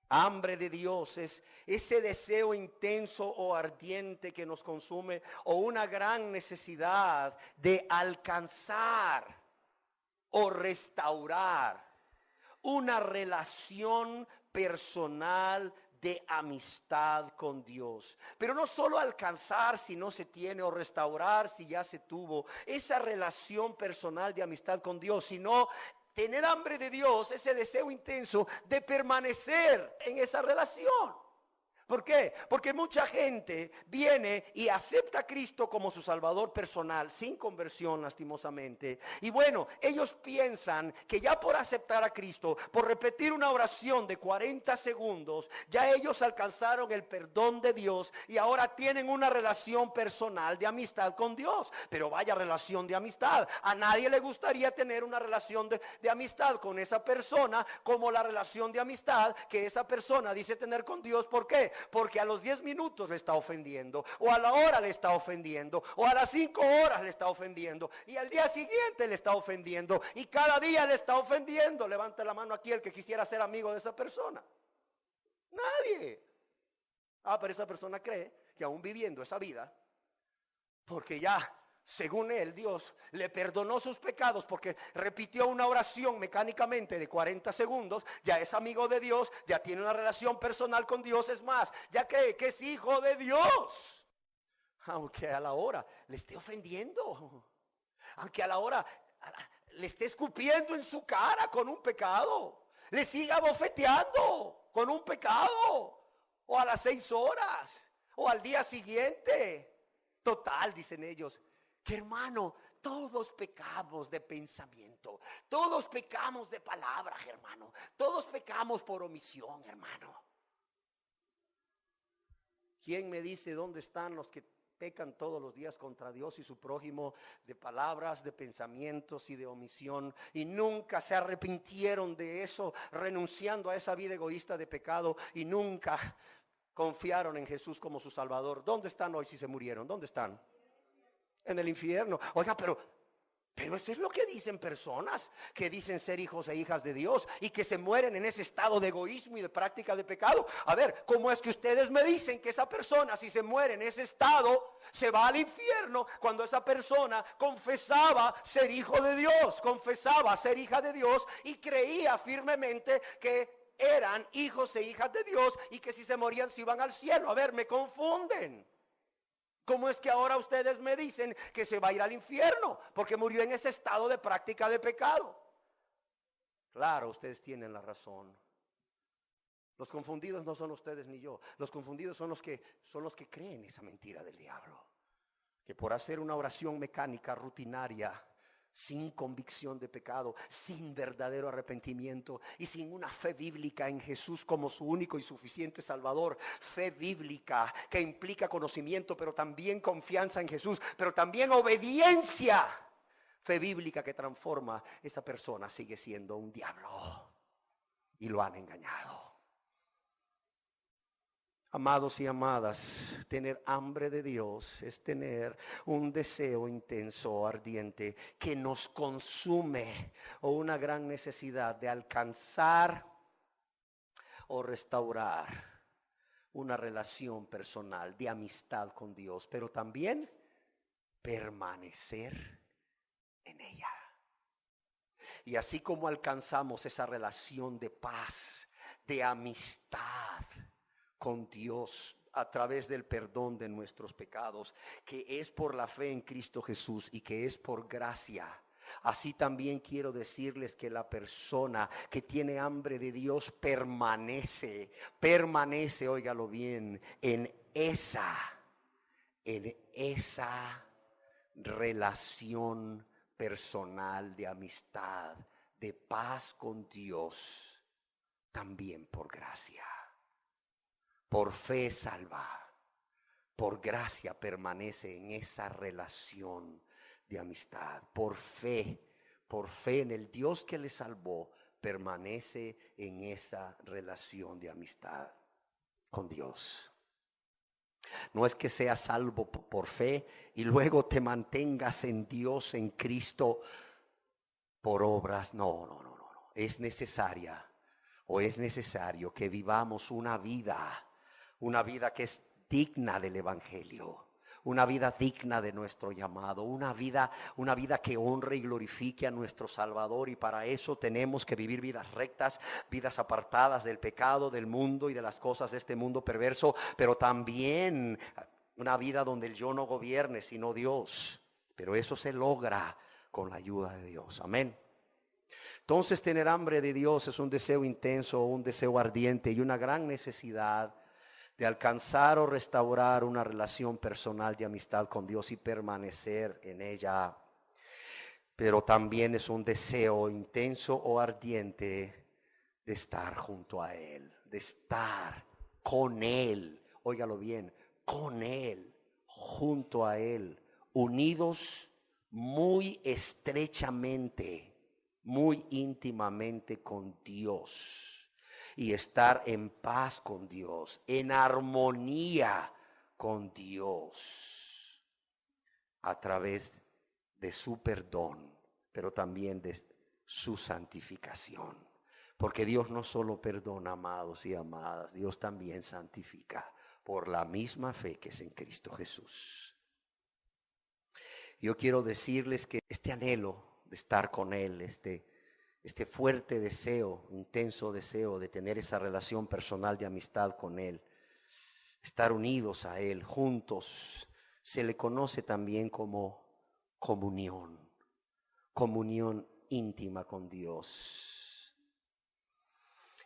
Hambre de Dios es ese deseo intenso o ardiente que nos consume, o una gran necesidad de alcanzar o restaurar una relación personal de amistad con Dios. Pero no solo alcanzar si no se tiene, o restaurar si ya se tuvo esa relación personal de amistad con Dios, sino tener hambre de Dios, ese deseo intenso de permanecer en esa relación. ¿Por qué? Porque mucha gente viene y acepta a Cristo como su Salvador personal, sin conversión lastimosamente. Y bueno, ellos piensan que ya por aceptar a Cristo, por repetir una oración de 40 segundos, ya ellos alcanzaron el perdón de Dios y ahora tienen una relación personal de amistad con Dios. Pero vaya relación de amistad. A nadie le gustaría tener una relación de amistad con esa persona como la relación de amistad que esa persona dice tener con Dios. ¿Por qué? Porque a los 10 minutos le está ofendiendo, o a la hora le está ofendiendo, o a las 5 horas le está ofendiendo, y al día siguiente le está ofendiendo, y cada día le está ofendiendo. Levante la mano aquí el que quisiera ser amigo de esa persona. Nadie. Pero esa persona cree que aún viviendo esa vida, porque ya según él, Dios le perdonó sus pecados porque repitió una oración mecánicamente de 40 segundos, ya es amigo de Dios, ya tiene una relación personal con Dios, es más, ya cree que es hijo de Dios. Aunque a la hora le esté ofendiendo, aunque a la hora le esté escupiendo en su cara con un pecado, le siga bofeteando con un pecado, o a las 6 horas, o al día siguiente. Total, dicen ellos, que hermano, todos pecamos de pensamiento, todos pecamos de palabra, hermano, todos pecamos por omisión, hermano. ¿Quién me dice dónde están los que pecan todos los días contra Dios y su prójimo de palabras, de pensamientos y de omisión, y nunca se arrepintieron de eso, renunciando a esa vida egoísta de pecado, y nunca confiaron en Jesús como su Salvador? ¿Dónde están hoy si se murieron? ¿Dónde están? En el infierno. Oiga, pero eso es lo que dicen personas que dicen ser hijos e hijas de Dios y que se mueren en ese estado de egoísmo y de práctica de pecado. A ver, ¿cómo es que ustedes me dicen que esa persona, si se muere en ese estado, se va al infierno, cuando esa persona confesaba ser hijo de Dios, confesaba ser hija de Dios y creía firmemente que eran hijos e hijas de Dios y que si se morían se iban al cielo? A ver, me confunden. ¿Cómo es que ahora ustedes me dicen que se va a ir al infierno porque murió en ese estado de práctica de pecado? Claro, ustedes tienen la razón. Los confundidos no son ustedes ni yo. Los confundidos son los que creen esa mentira del diablo. Que por hacer una oración mecánica, rutinaria, sin convicción de pecado, sin verdadero arrepentimiento y sin una fe bíblica en Jesús como su único y suficiente Salvador, fe bíblica que implica conocimiento, pero también confianza en Jesús, pero también obediencia, fe bíblica que transforma, esa persona sigue siendo un diablo y lo han engañado. Amados y amadas, tener hambre de Dios es tener un deseo intenso, ardiente, que nos consume, o una gran necesidad de alcanzar o restaurar una relación personal de amistad con Dios, pero también permanecer en ella. Y así como alcanzamos esa relación de paz, de amistad con Dios a través del perdón de nuestros pecados, que es por la fe en Cristo Jesús y que es por gracia, así también quiero decirles que la persona que tiene hambre de Dios permanece, óigalo bien, en esa relación personal de amistad, de paz con Dios, también por gracia. Por fe salva, por gracia permanece en esa relación de amistad. Por fe en el Dios que le salvó, permanece en esa relación de amistad con Dios. No es que seas salvo por fe y luego te mantengas en Dios, en Cristo, por obras. No. Es necesario que vivamos una vida que es digna del Evangelio, una vida digna de nuestro llamado, una vida que honre y glorifique a nuestro Salvador, y para eso tenemos que vivir vidas rectas, vidas apartadas del pecado, del mundo y de las cosas de este mundo perverso, pero también una vida donde el yo no gobierne sino Dios, pero eso se logra con la ayuda de Dios. Amén. Entonces, tener hambre de Dios es un deseo intenso, un deseo ardiente y una gran necesidad de alcanzar o restaurar una relación personal de amistad con Dios y permanecer en ella. Pero también es un deseo intenso o ardiente de estar junto a Él, de estar con Él, óigalo bien, con Él, junto a Él, unidos muy estrechamente, muy íntimamente con Dios. Y estar en paz con Dios, en armonía con Dios, a través de su perdón, pero también de su santificación. Porque Dios no solo perdona, amados y amadas, Dios también santifica por la misma fe que es en Cristo Jesús. Yo quiero decirles que este anhelo de estar con Él, este fuerte deseo, intenso deseo de tener esa relación personal de amistad con Él, estar unidos a Él, juntos, se le conoce también como comunión íntima con Dios.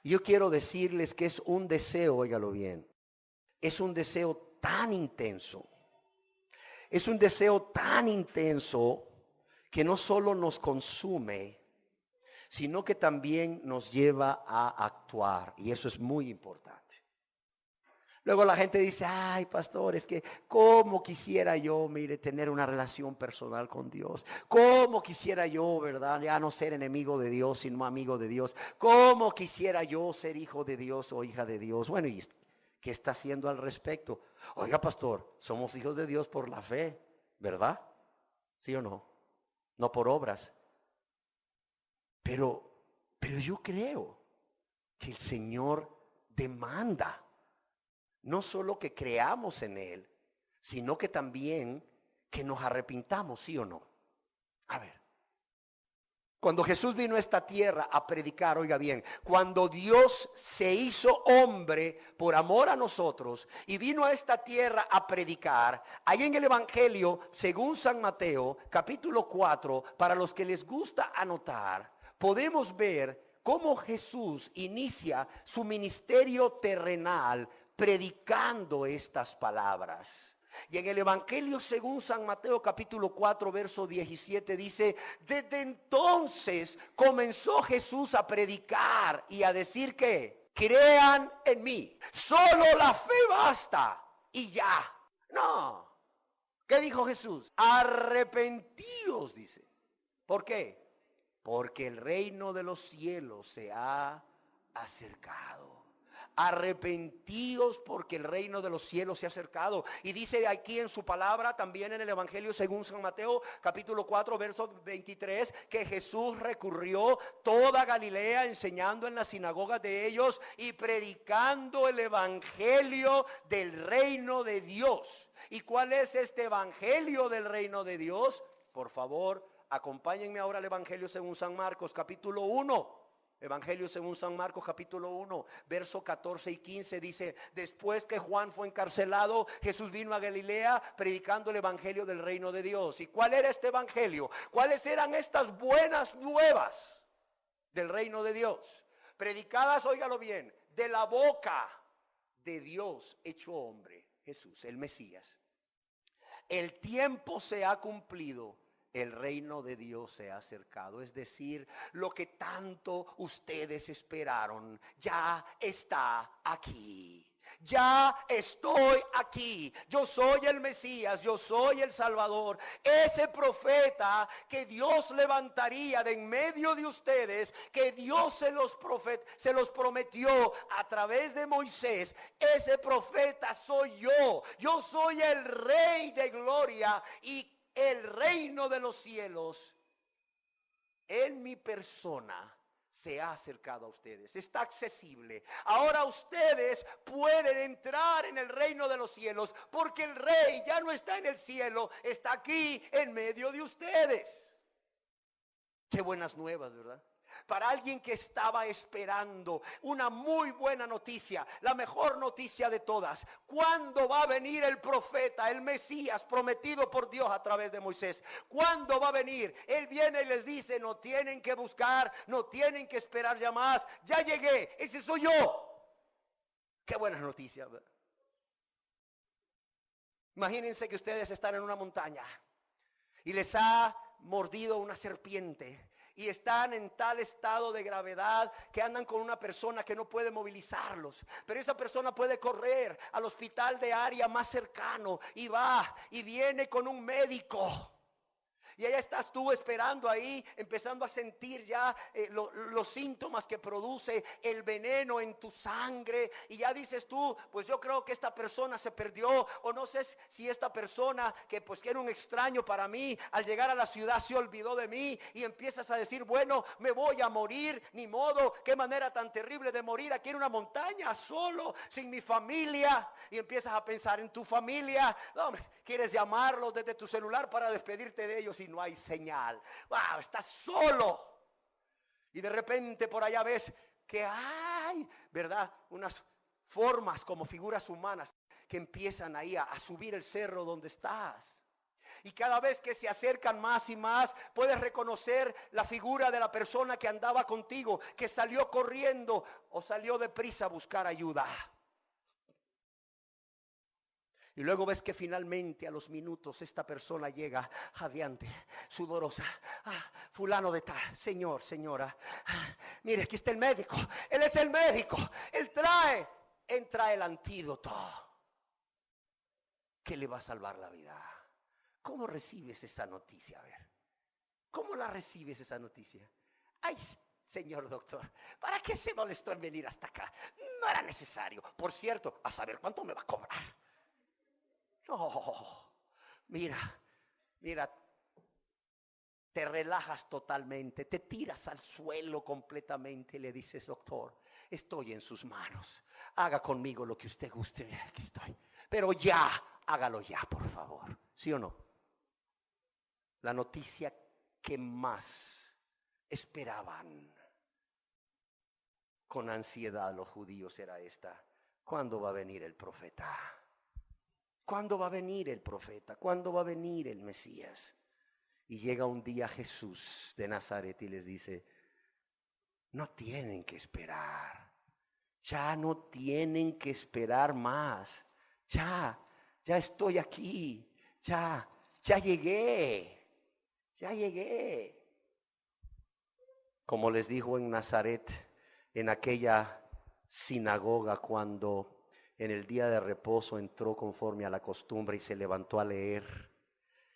Y yo quiero decirles que es un deseo, óigalo bien, es un deseo tan intenso, es un deseo tan intenso que no solo nos consume, sino que también nos lleva a actuar, y eso es muy importante. Luego la gente dice, ay pastor, es que cómo quisiera yo, mire, tener una relación personal con Dios. Cómo quisiera yo, verdad, ya no ser enemigo de Dios, sino amigo de Dios. Cómo quisiera yo ser hijo de Dios o hija de Dios. Bueno, ¿y qué está haciendo al respecto? Oiga pastor, somos hijos de Dios por la fe, ¿verdad? ¿Sí o no? No por obras. Pero yo creo que el Señor demanda no solo que creamos en Él, sino que también que nos arrepintamos, ¿sí o no? A ver, cuando Jesús vino a esta tierra a predicar, oiga bien, cuando Dios se hizo hombre por amor a nosotros y vino a esta tierra a predicar, ahí en el Evangelio, según San Mateo, capítulo 4, para los que les gusta anotar, podemos ver cómo Jesús inicia su ministerio terrenal predicando estas palabras. Y en el Evangelio según San Mateo capítulo 4 verso 17 dice, desde entonces comenzó Jesús a predicar y a decir que crean en mí, solo la fe basta y ya. No, ¿qué dijo Jesús? Arrepentíos, dice. ¿Por qué? Porque el reino de los cielos se ha acercado. Arrepentíos porque el reino de los cielos se ha acercado. Y dice aquí en su palabra, también en el Evangelio según San Mateo, capítulo 4, verso 23, que Jesús recorrió toda Galilea enseñando en las sinagogas de ellos y predicando el Evangelio del reino de Dios. ¿Y cuál es este Evangelio del reino de Dios? Por favor, acompáñenme ahora al Evangelio según San Marcos, capítulo 1. Evangelio según San Marcos capítulo 1, verso 14 y 15 dice, después que Juan fue encarcelado, Jesús vino a Galilea predicando el evangelio del reino de Dios. ¿Y cuál era este evangelio? ¿Cuáles eran estas buenas nuevas del reino de Dios? Predicadas, óigalo bien, de la boca de Dios hecho hombre, Jesús, el Mesías. El tiempo se ha cumplido. El reino de Dios se ha acercado, es decir, lo que tanto ustedes esperaron ya está aquí. Ya estoy aquí, yo soy el Mesías, yo soy el Salvador, ese profeta que Dios levantaría de en medio de ustedes, que Dios se los prometió a través de Moisés. Ese profeta soy yo soy el Rey de gloria y el reino de los cielos en mi persona se ha acercado a ustedes, está accesible. Ahora ustedes pueden entrar en el reino de los cielos porque el Rey ya no está en el cielo, está aquí en medio de ustedes. Qué buenas nuevas, ¿verdad? Para alguien que estaba esperando una muy buena noticia, la mejor noticia de todas. ¿Cuándo va a venir el profeta, el Mesías prometido por Dios a través de Moisés? ¿Cuándo va a venir? Él viene y les dice, no tienen que buscar, no tienen que esperar ya más. Ya llegué, ese soy yo. Qué buenas noticias, ¿verdad? Imagínense que ustedes están en una montaña y les ha mordido una serpiente. Y están en tal estado de gravedad que andan con una persona que no puede movilizarlos. Pero esa persona puede correr al hospital de área más cercano y va y viene con un médico. Y allá estás tú esperando ahí, empezando a sentir ya los síntomas que produce el veneno en tu sangre. Y ya dices tú, pues yo creo que esta persona se perdió. O no sé si esta persona que era un extraño para mí, al llegar a la ciudad se olvidó de mí. Y empiezas a decir, bueno, me voy a morir, ni modo. Qué manera tan terrible de morir aquí en una montaña, solo, sin mi familia. Y empiezas a pensar en tu familia. No, quieres llamarlos desde tu celular para despedirte de ellos y no hay señal. Wow, estás solo. Y de repente por allá ves que hay, ¿verdad? Unas formas como figuras humanas que empiezan ahí a subir el cerro donde estás. Y cada vez que se acercan más y más, puedes reconocer la figura de la persona que andaba contigo, que salió corriendo o salió deprisa a buscar ayuda. Y luego ves que finalmente a los minutos esta persona llega adiante, sudorosa. Fulano de tal, señor, señora. Mire, aquí está el médico. Él es el médico. Él trae el antídoto que le va a salvar la vida. ¿Cómo recibes esa noticia? A ver, ¿cómo la recibes esa noticia? Ay, señor doctor, ¿para qué se molestó en venir hasta acá? No era necesario. Por cierto, a saber cuánto me va a cobrar. No, mira, te relajas totalmente, te tiras al suelo completamente y le dices, doctor, estoy en sus manos, haga conmigo lo que usted guste, mira, aquí estoy, pero ya, hágalo ya, por favor, ¿sí o no? La noticia que más esperaban con ansiedad los judíos era esta: ¿cuándo va a venir el profeta? ¿Cuándo va a venir el profeta? ¿Cuándo va a venir el Mesías? Y llega un día Jesús de Nazaret y les dice, no tienen que esperar. Ya no tienen que esperar más. Ya estoy aquí. Ya llegué. Ya llegué. Como les dijo en Nazaret, en aquella sinagoga, cuando en el día de reposo entró conforme a la costumbre y se levantó a leer,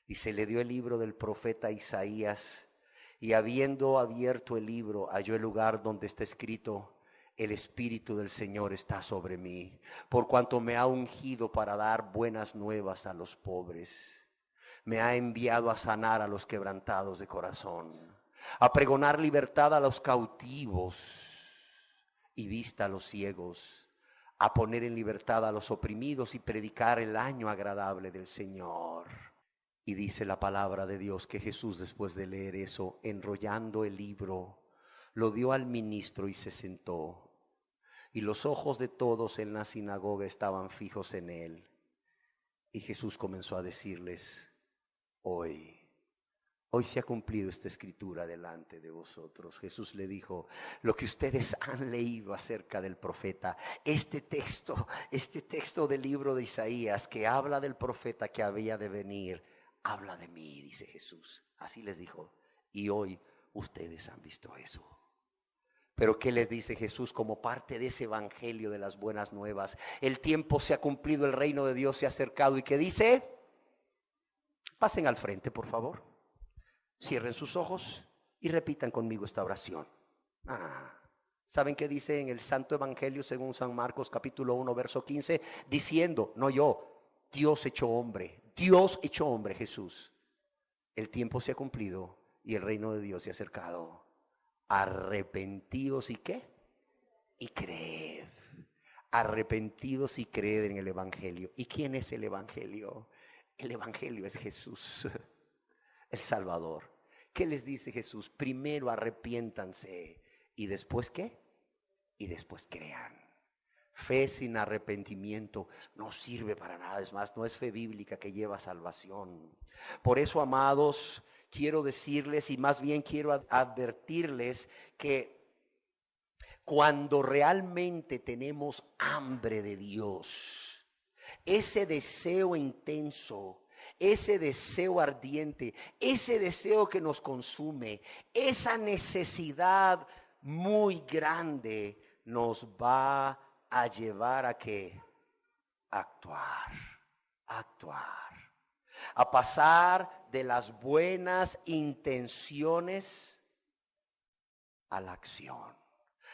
y se le dio el libro del profeta Isaías, y habiendo abierto el libro, halló el lugar donde está escrito: el Espíritu del Señor está sobre mí, por cuanto me ha ungido para dar buenas nuevas a los pobres. Me ha enviado a sanar a los quebrantados de corazón, a pregonar libertad a los cautivos y vista a los ciegos, a poner en libertad a los oprimidos y predicar el año agradable del Señor. Y dice la palabra de Dios que Jesús, después de leer eso, enrollando el libro, lo dio al ministro y se sentó. Y los ojos de todos en la sinagoga estaban fijos en él. Y Jesús comenzó a decirles: Hoy se ha cumplido esta escritura delante de vosotros. Jesús le dijo: lo que ustedes han leído acerca del profeta, este texto del libro de Isaías que habla del profeta que había de venir, habla de mí, dice Jesús. Así les dijo. Y hoy ustedes han visto eso. Pero ¿qué les dice Jesús como parte de ese evangelio de las buenas nuevas? El tiempo se ha cumplido, el reino de Dios se ha acercado. ¿Y qué dice? Pasen al frente, por favor. Cierren sus ojos y repitan conmigo esta oración. ¿Saben qué dice en el Santo Evangelio según San Marcos capítulo 1 verso 15? Diciendo, no yo, Dios hecho hombre, Jesús. El tiempo se ha cumplido y el reino de Dios se ha acercado. Arrepentíos y ¿qué? Y creed. Arrepentidos y creed en el Evangelio. ¿Y quién es el Evangelio? El Evangelio es Jesús, el Salvador. ¿Qué les dice Jesús? Primero arrepiéntanse y después ¿qué? Y después crean. Fe sin arrepentimiento no sirve para nada. Es más, no es fe bíblica que lleva a salvación. Por eso, amados, quiero decirles y más bien quiero advertirles que cuando realmente tenemos hambre de Dios, ese deseo intenso, ese deseo ardiente, ese deseo que nos consume, esa necesidad muy grande nos va a llevar a ¿qué? Actuar, a pasar de las buenas intenciones a la acción.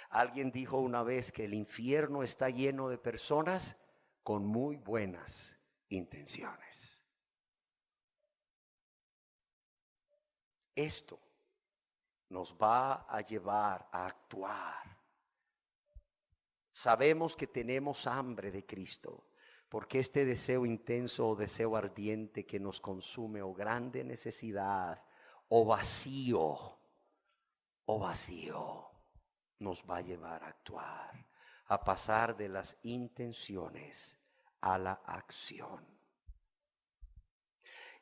Alguien dijo una vez que el infierno está lleno de personas con muy buenas intenciones. Esto nos va a llevar a actuar. Sabemos que tenemos hambre de Cristo, porque este deseo intenso o deseo ardiente que nos consume, o grande necesidad, o vacío, nos va a llevar a actuar, a pasar de las intenciones a la acción.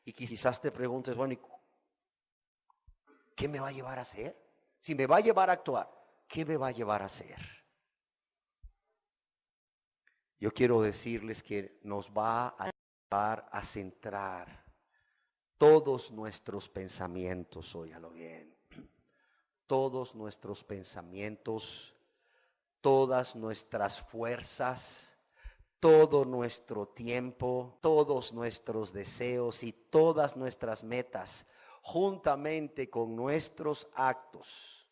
Y quizás te preguntes, bueno, ¿qué me va a llevar a hacer? Si me va a llevar a actuar, ¿qué me va a llevar a hacer? Yo quiero decirles que nos va a llevar a centrar todos nuestros pensamientos, óyalo bien, todos nuestros pensamientos, todas nuestras fuerzas, todo nuestro tiempo, todos nuestros deseos y todas nuestras metas, juntamente con nuestros actos,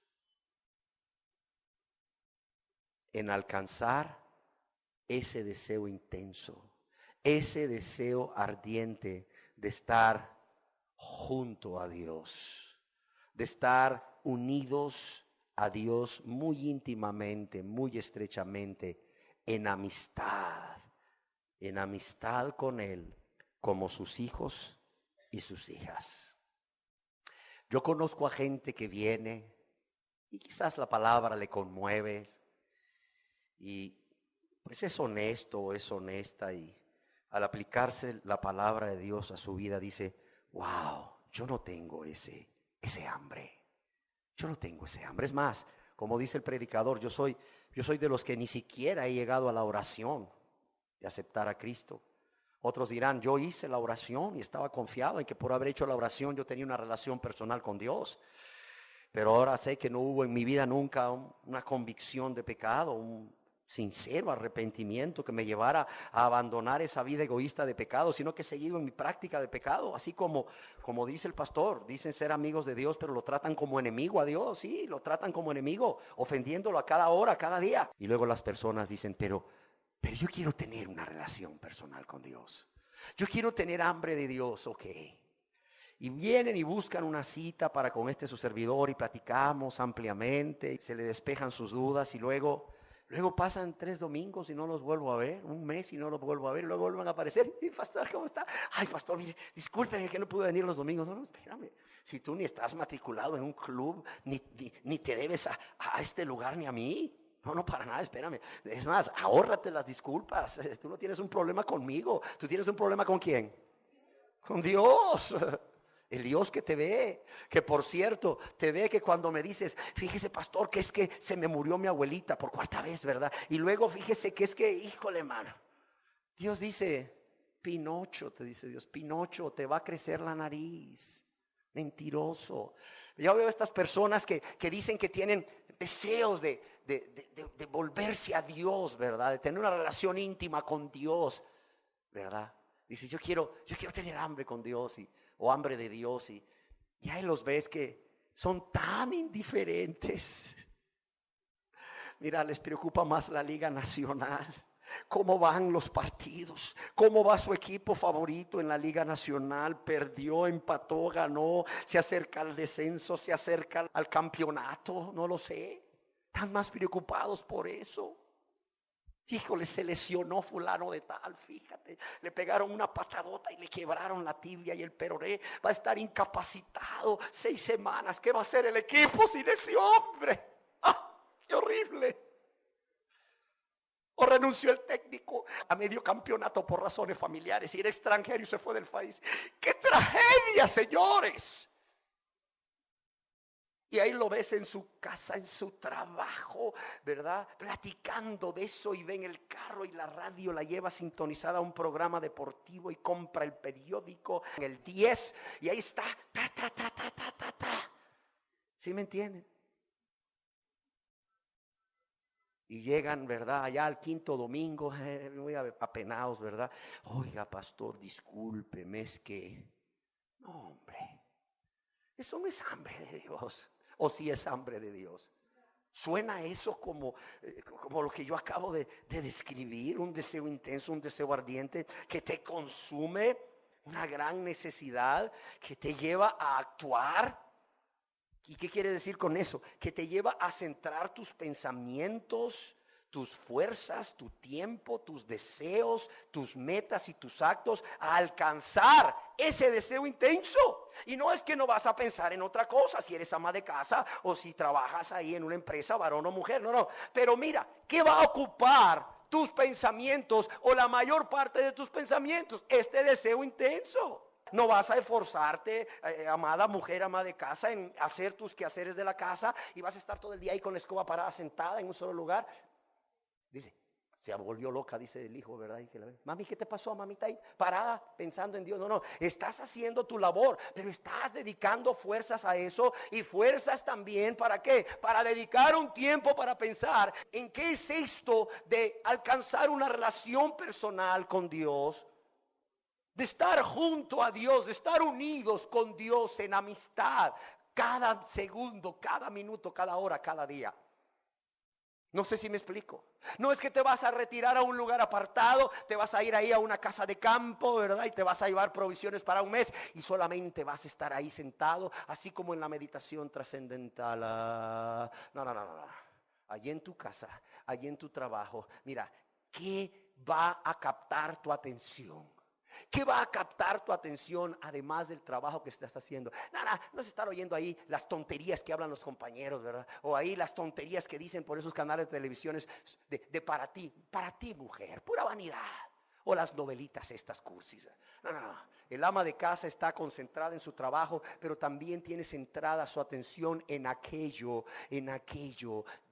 en alcanzar ese deseo intenso, ese deseo ardiente de estar junto a Dios, de estar unidos a Dios muy íntimamente, muy estrechamente, en amistad con Él, como sus hijos y sus hijas. Yo conozco a gente que viene y quizás la palabra le conmueve y pues es honesto o es honesta, y al aplicarse la palabra de Dios a su vida dice, wow, yo no tengo ese hambre. Yo no tengo ese hambre. Es más, como dice el predicador, yo soy de los que ni siquiera he llegado a la oración de aceptar a Cristo. Otros dirán, yo hice la oración y estaba confiado en que por haber hecho la oración yo tenía una relación personal con Dios. Pero ahora sé que no hubo en mi vida nunca una convicción de pecado, un sincero arrepentimiento que me llevara a abandonar esa vida egoísta de pecado, sino que he seguido en mi práctica de pecado, así como dice el pastor, dicen ser amigos de Dios, pero lo tratan como enemigo a Dios, sí, lo tratan como enemigo, ofendiéndolo a cada hora, cada día. Y luego las personas dicen, pero yo quiero tener una relación personal con Dios, yo quiero tener hambre de Dios, ok. Y vienen y buscan una cita para con su servidor y platicamos ampliamente, se le despejan sus dudas y luego pasan 3 domingos y no los vuelvo a ver, un mes y no los vuelvo a ver, y luego vuelven a aparecer. Y pastor, ¿cómo está? Ay, pastor, mire, discúlpeme que no pude venir los domingos. No, espérame, si tú ni estás matriculado en un club, ni te debes a este lugar ni a mí. No, para nada, espérame. Es más, ahórrate las disculpas. Tú no tienes un problema conmigo, tú tienes un problema ¿con quién? Con Dios. El Dios que te ve, que por cierto, te ve que cuando me dices, fíjese pastor, que es que se me murió mi abuelita por 4ª vez, ¿verdad? Y luego fíjese que es que, híjole, hermano, Dios dice, Pinocho, te dice Dios, Pinocho, te va a crecer la nariz, mentiroso. Yo veo estas personas que dicen que tienen deseos de volverse a Dios, ¿verdad? De tener una relación íntima con Dios, ¿verdad? Dice, yo quiero tener hambre con Dios o hambre de Dios, y ahí los ves que son tan indiferentes. Mira, les preocupa más la Liga Nacional, cómo van los partidos, cómo va su equipo favorito en la Liga Nacional, perdió, empató, ganó, se acerca al descenso, se acerca al campeonato, no lo sé. Están más preocupados por eso. Híjole, se lesionó fulano de tal, fíjate, le pegaron una patadota y le quebraron la tibia y el peroné, va a estar incapacitado 6 semanas. ¿Qué va a hacer el equipo sin ese hombre? ¡Ah, qué horrible! O renunció el técnico a medio campeonato por razones familiares y era extranjero y se fue del país. ¡Qué tragedia, señores! Y ahí lo ves en su casa, en su trabajo, ¿verdad? Platicando de eso, y ve en el carro y la radio la lleva sintonizada a un programa deportivo y compra el periódico en el 10 y ahí está, ta. ¿Sí me entienden? Y llegan, ¿verdad? Allá al 5.º domingo, muy apenados, ¿verdad? Oiga, pastor, discúlpeme, es que No, hombre, eso no es hambre de Dios. ¿O sí es hambre de Dios? Suena eso como lo que yo acabo de describir, un deseo intenso, un deseo ardiente que te consume, una gran necesidad que te lleva a actuar. ¿Y qué quiere decir con eso? Que te lleva a centrar tus pensamientos, tus fuerzas, tu tiempo, tus deseos, tus metas y tus actos a alcanzar ese deseo intenso. Y no es que no vas a pensar en otra cosa, si eres ama de casa o si trabajas ahí en una empresa, varón o mujer, no. Pero mira, ¿qué va a ocupar tus pensamientos o la mayor parte de tus pensamientos? Este deseo intenso. No vas a esforzarte, amada mujer, ama de casa, en hacer tus quehaceres de la casa y vas a estar todo el día ahí con la escoba parada, sentada en un solo lugar. Dice, se volvió loca, dice el hijo, ¿verdad? Y que mami, ¿qué te pasó, mamita? Ahí parada pensando en Dios. No, estás haciendo tu labor, pero estás dedicando fuerzas a eso y fuerzas también, ¿para qué? Para dedicar un tiempo para pensar en qué es esto de alcanzar una relación personal con Dios, de estar junto a Dios, de estar unidos con Dios en amistad, cada segundo, cada minuto, cada hora, cada día. No sé si me explico. No es que te vas a retirar a un lugar apartado, te vas a ir ahí a una casa de campo, ¿verdad? Y te vas a llevar provisiones para un mes y solamente vas a estar ahí sentado, así como en la meditación trascendental. No. Allí en tu casa, allí en tu trabajo, mira, ¿qué va a captar tu atención? ¿Qué va a captar tu atención además del trabajo que estás haciendo? No es estar oyendo ahí las tonterías que hablan los compañeros, ¿verdad? O ahí las tonterías que dicen por esos canales de televisiones de para ti mujer, pura vanidad. O las novelitas estas cursis. No. El ama de casa está concentrada en su trabajo, pero también tiene centrada su atención en aquello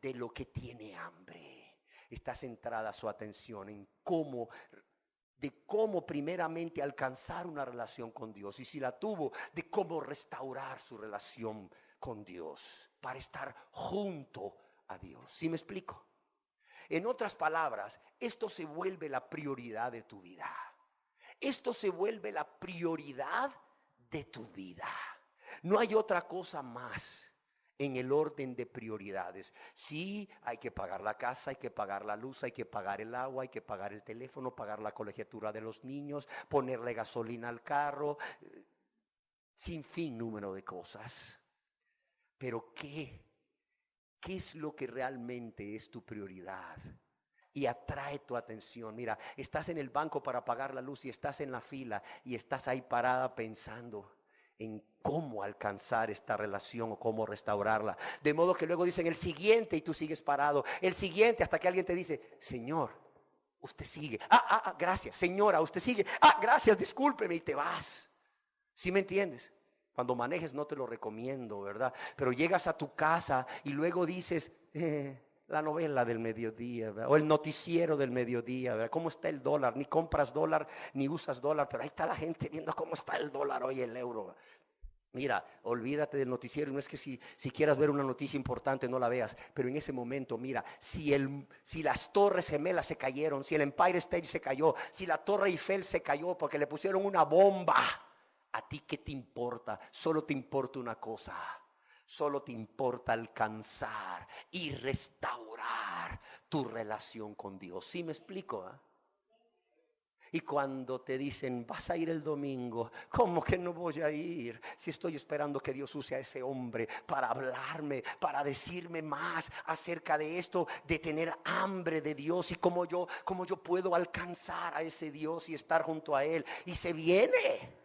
de lo que tiene hambre. Está centrada su atención en cómo primeramente alcanzar una relación con Dios, y si la tuvo, de cómo restaurar su relación con Dios para estar junto a Dios. ¿Sí me explico? En otras palabras, esto se vuelve la prioridad de tu vida. Esto se vuelve la prioridad de tu vida. No hay otra cosa más en el orden de prioridades. Sí, hay que pagar la casa, hay que pagar la luz, hay que pagar el agua, hay que pagar el teléfono, pagar la colegiatura de los niños, ponerle gasolina al carro, sin fin número de cosas. Pero ¿qué es lo que realmente es tu prioridad? Y atrae tu atención. Mira, estás en el banco para pagar la luz y estás en la fila y estás ahí parada pensando en cómo alcanzar esta relación o cómo restaurarla. De modo que luego dicen el siguiente y tú sigues parado. El siguiente, hasta que alguien te dice, Señor, usted sigue. Gracias. Señora, usted sigue. Gracias, discúlpeme, y te vas. ¿Sí me entiendes? Cuando manejes no te lo recomiendo, ¿verdad? Pero llegas a tu casa y luego dices, la novela del mediodía, ¿verdad? O el noticiero del mediodía, ¿verdad? ¿Cómo está el dólar? Ni compras dólar, ni usas dólar, pero ahí está la gente viendo cómo está el dólar hoy, el euro. Mira, olvídate del noticiero. No es que si quieras ver una noticia importante no la veas, pero en ese momento, mira, si las Torres Gemelas se cayeron, si el Empire State se cayó, si la Torre Eiffel se cayó porque le pusieron una bomba, ¿a ti qué te importa? Solo te importa una cosa. Solo te importa alcanzar y restaurar tu relación con Dios. ¿Sí me explico? Y cuando te dicen, vas a ir el domingo, ¿cómo que no voy a ir? Si estoy esperando que Dios use a ese hombre para hablarme, para decirme más acerca de esto, de tener hambre de Dios y cómo yo puedo alcanzar a ese Dios y estar junto a Él. Y se viene.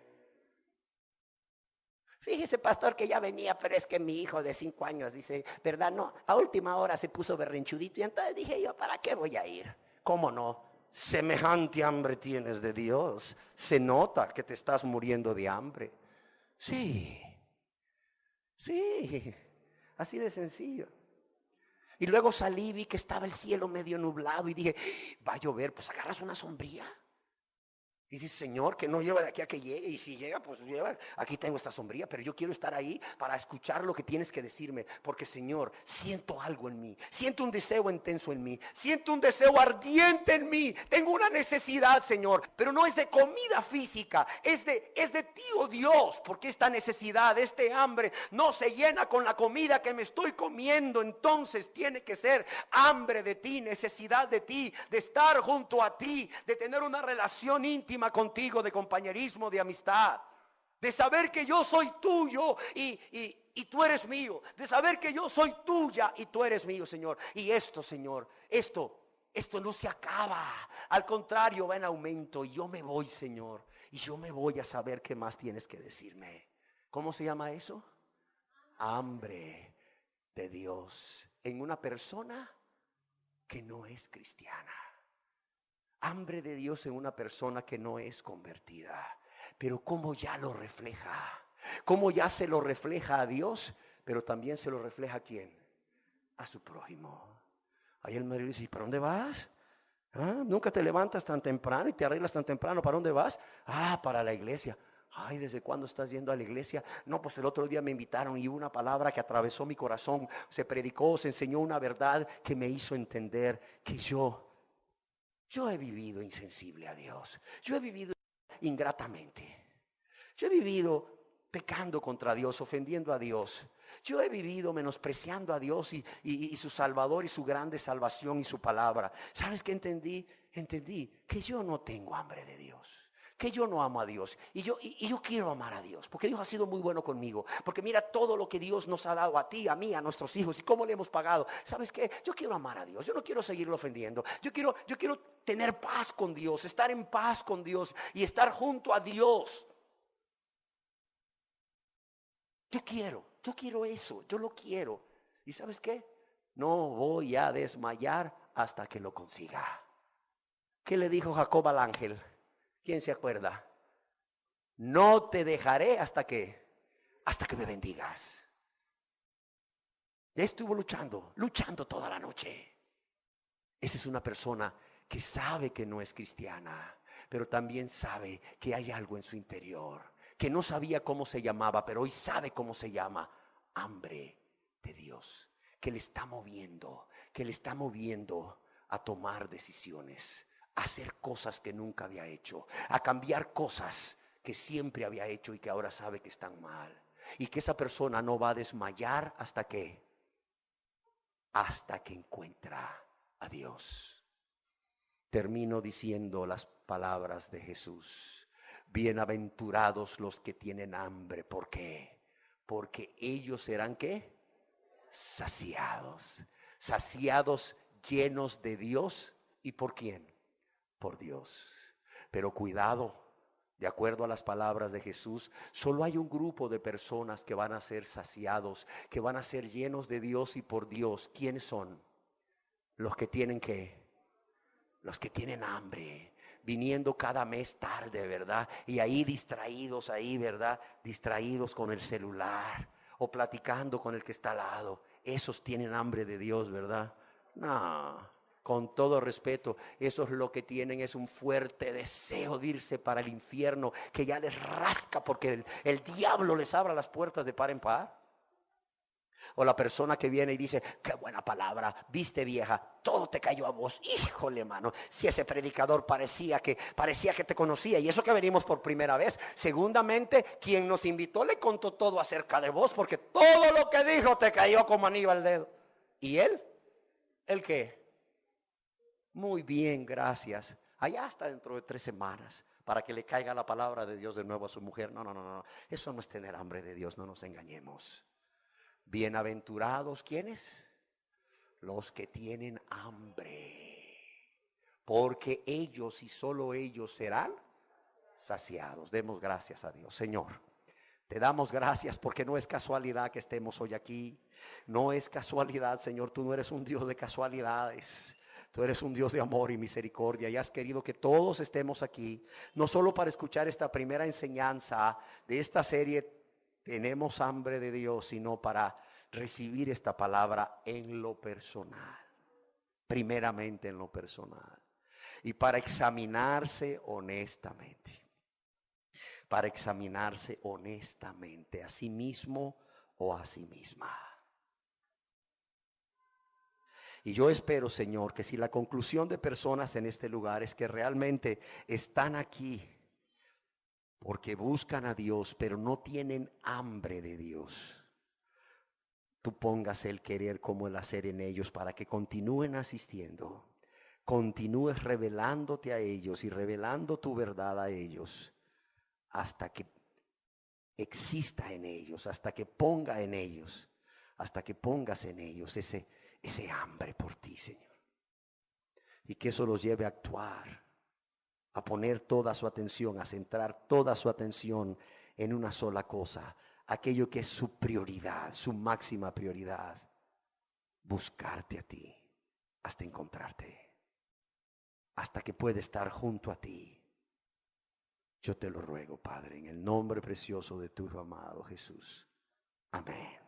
Fíjese, pastor, que ya venía, pero es que mi hijo de 5 años dice, ¿verdad? No, a última hora se puso berrinchudito y entonces dije yo, ¿para qué voy a ir? ¿Cómo no? Semejante hambre tienes de Dios. Se nota que te estás muriendo de hambre. Sí, así de sencillo. Y luego salí, vi que estaba el cielo medio nublado y dije, va a llover, pues agarras una sombrilla. Y dice, Señor, que no lleva de aquí a que llegue. Y si llega, pues lleva. Aquí tengo esta sombrilla, pero yo quiero estar ahí para escuchar lo que tienes que decirme. Porque, Señor, siento algo en mí. Siento un deseo intenso en mí. Siento un deseo ardiente en mí. Tengo una necesidad, Señor. Pero no es de comida física. Es de ti, oh Dios. Porque esta necesidad, este hambre, no se llena con la comida que me estoy comiendo. Entonces tiene que ser hambre de ti, necesidad de ti, de estar junto a ti, de tener una relación íntima contigo, de compañerismo, de amistad, de saber que yo soy tuyo y tú eres mío, de saber que yo soy tuya y tú eres mío, Señor. Y esto, Señor, esto no se acaba, al contrario, va en aumento. Y yo me voy, Señor, y yo me voy a saber qué más tienes que decirme. ¿Cómo se llama eso? Hambre de Dios en una persona que no es cristiana. Hambre de Dios en una persona que no es convertida. Pero cómo ya lo refleja. Cómo ya se lo refleja a Dios, pero también se lo refleja ¿a quién? A su prójimo. Ahí el marido dice, ¿para dónde vas? ¿Ah? Nunca te levantas tan temprano y te arreglas tan temprano. ¿Para dónde vas? Para la iglesia. Ay, ¿desde cuándo estás yendo a la iglesia? No, pues el otro día me invitaron y una palabra que atravesó mi corazón. Se predicó, se enseñó una verdad que me hizo entender que yo he vivido insensible a Dios. Yo he vivido ingratamente. Yo he vivido pecando contra Dios, ofendiendo a Dios. Yo he vivido menospreciando a Dios y su Salvador y su grande salvación y su palabra. ¿Sabes qué entendí? Entendí que yo no tengo hambre de Dios. Que yo no amo a Dios y yo quiero amar a Dios, porque Dios ha sido muy bueno conmigo, porque mira todo lo que Dios nos ha dado a ti, a mí, a nuestros hijos y cómo le hemos pagado. ¿Sabes qué? Yo quiero amar a Dios, yo no quiero seguirlo ofendiendo, yo quiero tener paz con Dios, estar en paz con Dios y estar junto a Dios. Yo quiero eso, yo lo quiero. ¿Y sabes qué? No voy a desmayar hasta que lo consiga. ¿Qué le dijo Jacob al ángel? ¿Quién se acuerda? No te dejaré hasta que me bendigas. Estuvo luchando toda la noche. Esa es una persona que sabe que no es cristiana, pero también sabe que hay algo en su interior, que no sabía cómo se llamaba, pero hoy sabe cómo se llama. Hambre de Dios, que le está moviendo a tomar decisiones, a hacer cosas que nunca había hecho, a cambiar cosas que siempre había hecho y que ahora sabe que están mal. Y que esa persona no va a desmayar hasta que encuentra a Dios. Termino diciendo las palabras de Jesús. Bienaventurados los que tienen hambre. ¿Por qué? Porque ellos serán ¿qué? Saciados. Saciados, llenos de Dios. ¿Y por quién? Por Dios. Pero cuidado, de acuerdo a las palabras de Jesús, solo hay un grupo de personas que van a ser saciados, que van a ser llenos de Dios y por Dios. ¿Quiénes son? Los que tienen ¿qué? Los que tienen hambre, viniendo cada mes tarde, ¿verdad? Y ahí distraídos, ¿verdad? Distraídos con el celular o platicando con el que está al lado. Esos tienen hambre de Dios, ¿verdad? No, con todo respeto, esos lo que tienen es un fuerte deseo de irse para el infierno, que ya les rasca porque el diablo les abra las puertas de par en par. O la persona que viene y dice, qué buena palabra, viste vieja, todo te cayó a vos. Híjole, mano, si ese predicador parecía que te conocía. Y eso que venimos por primera vez. Segundamente, quien nos invitó le contó todo acerca de vos, porque todo lo que dijo te cayó como anillo al dedo. ¿Y él? ¿El qué? Muy bien, gracias. Allá hasta dentro de 3 semanas, para que le caiga la palabra de Dios de nuevo a su mujer. No. Eso no es tener hambre de Dios, no nos engañemos. Bienaventurados, ¿quiénes? Los que tienen hambre, porque ellos y solo ellos serán saciados. Demos gracias a Dios. Señor, te damos gracias porque no es casualidad que estemos hoy aquí. No es casualidad, Señor, tú no eres un Dios de casualidades. Tú eres un Dios de amor y misericordia y has querido que todos estemos aquí, no solo para escuchar esta primera enseñanza de esta serie Tenemos hambre de Dios, sino para recibir esta palabra en lo personal, primeramente en lo personal. y para examinarse honestamente. Para examinarse honestamente a sí mismo o a sí misma. Y yo espero, Señor, que si la conclusión de personas en este lugar es que realmente están aquí porque buscan a Dios, pero no tienen hambre de Dios, tú pongas el querer como el hacer en ellos para que continúen asistiendo, continúes revelándote a ellos y revelando tu verdad a ellos hasta que exista en ellos, hasta que ponga en ellos, hasta que pongas en ellos ese hambre por ti, Señor. Y que eso los lleve a actuar, a poner toda su atención, a centrar toda su atención en una sola cosa, aquello que es su prioridad, su máxima prioridad, buscarte a ti hasta encontrarte, hasta que pueda estar junto a ti. Yo te lo ruego, Padre, en el nombre precioso de tu Hijo amado Jesús. Amén.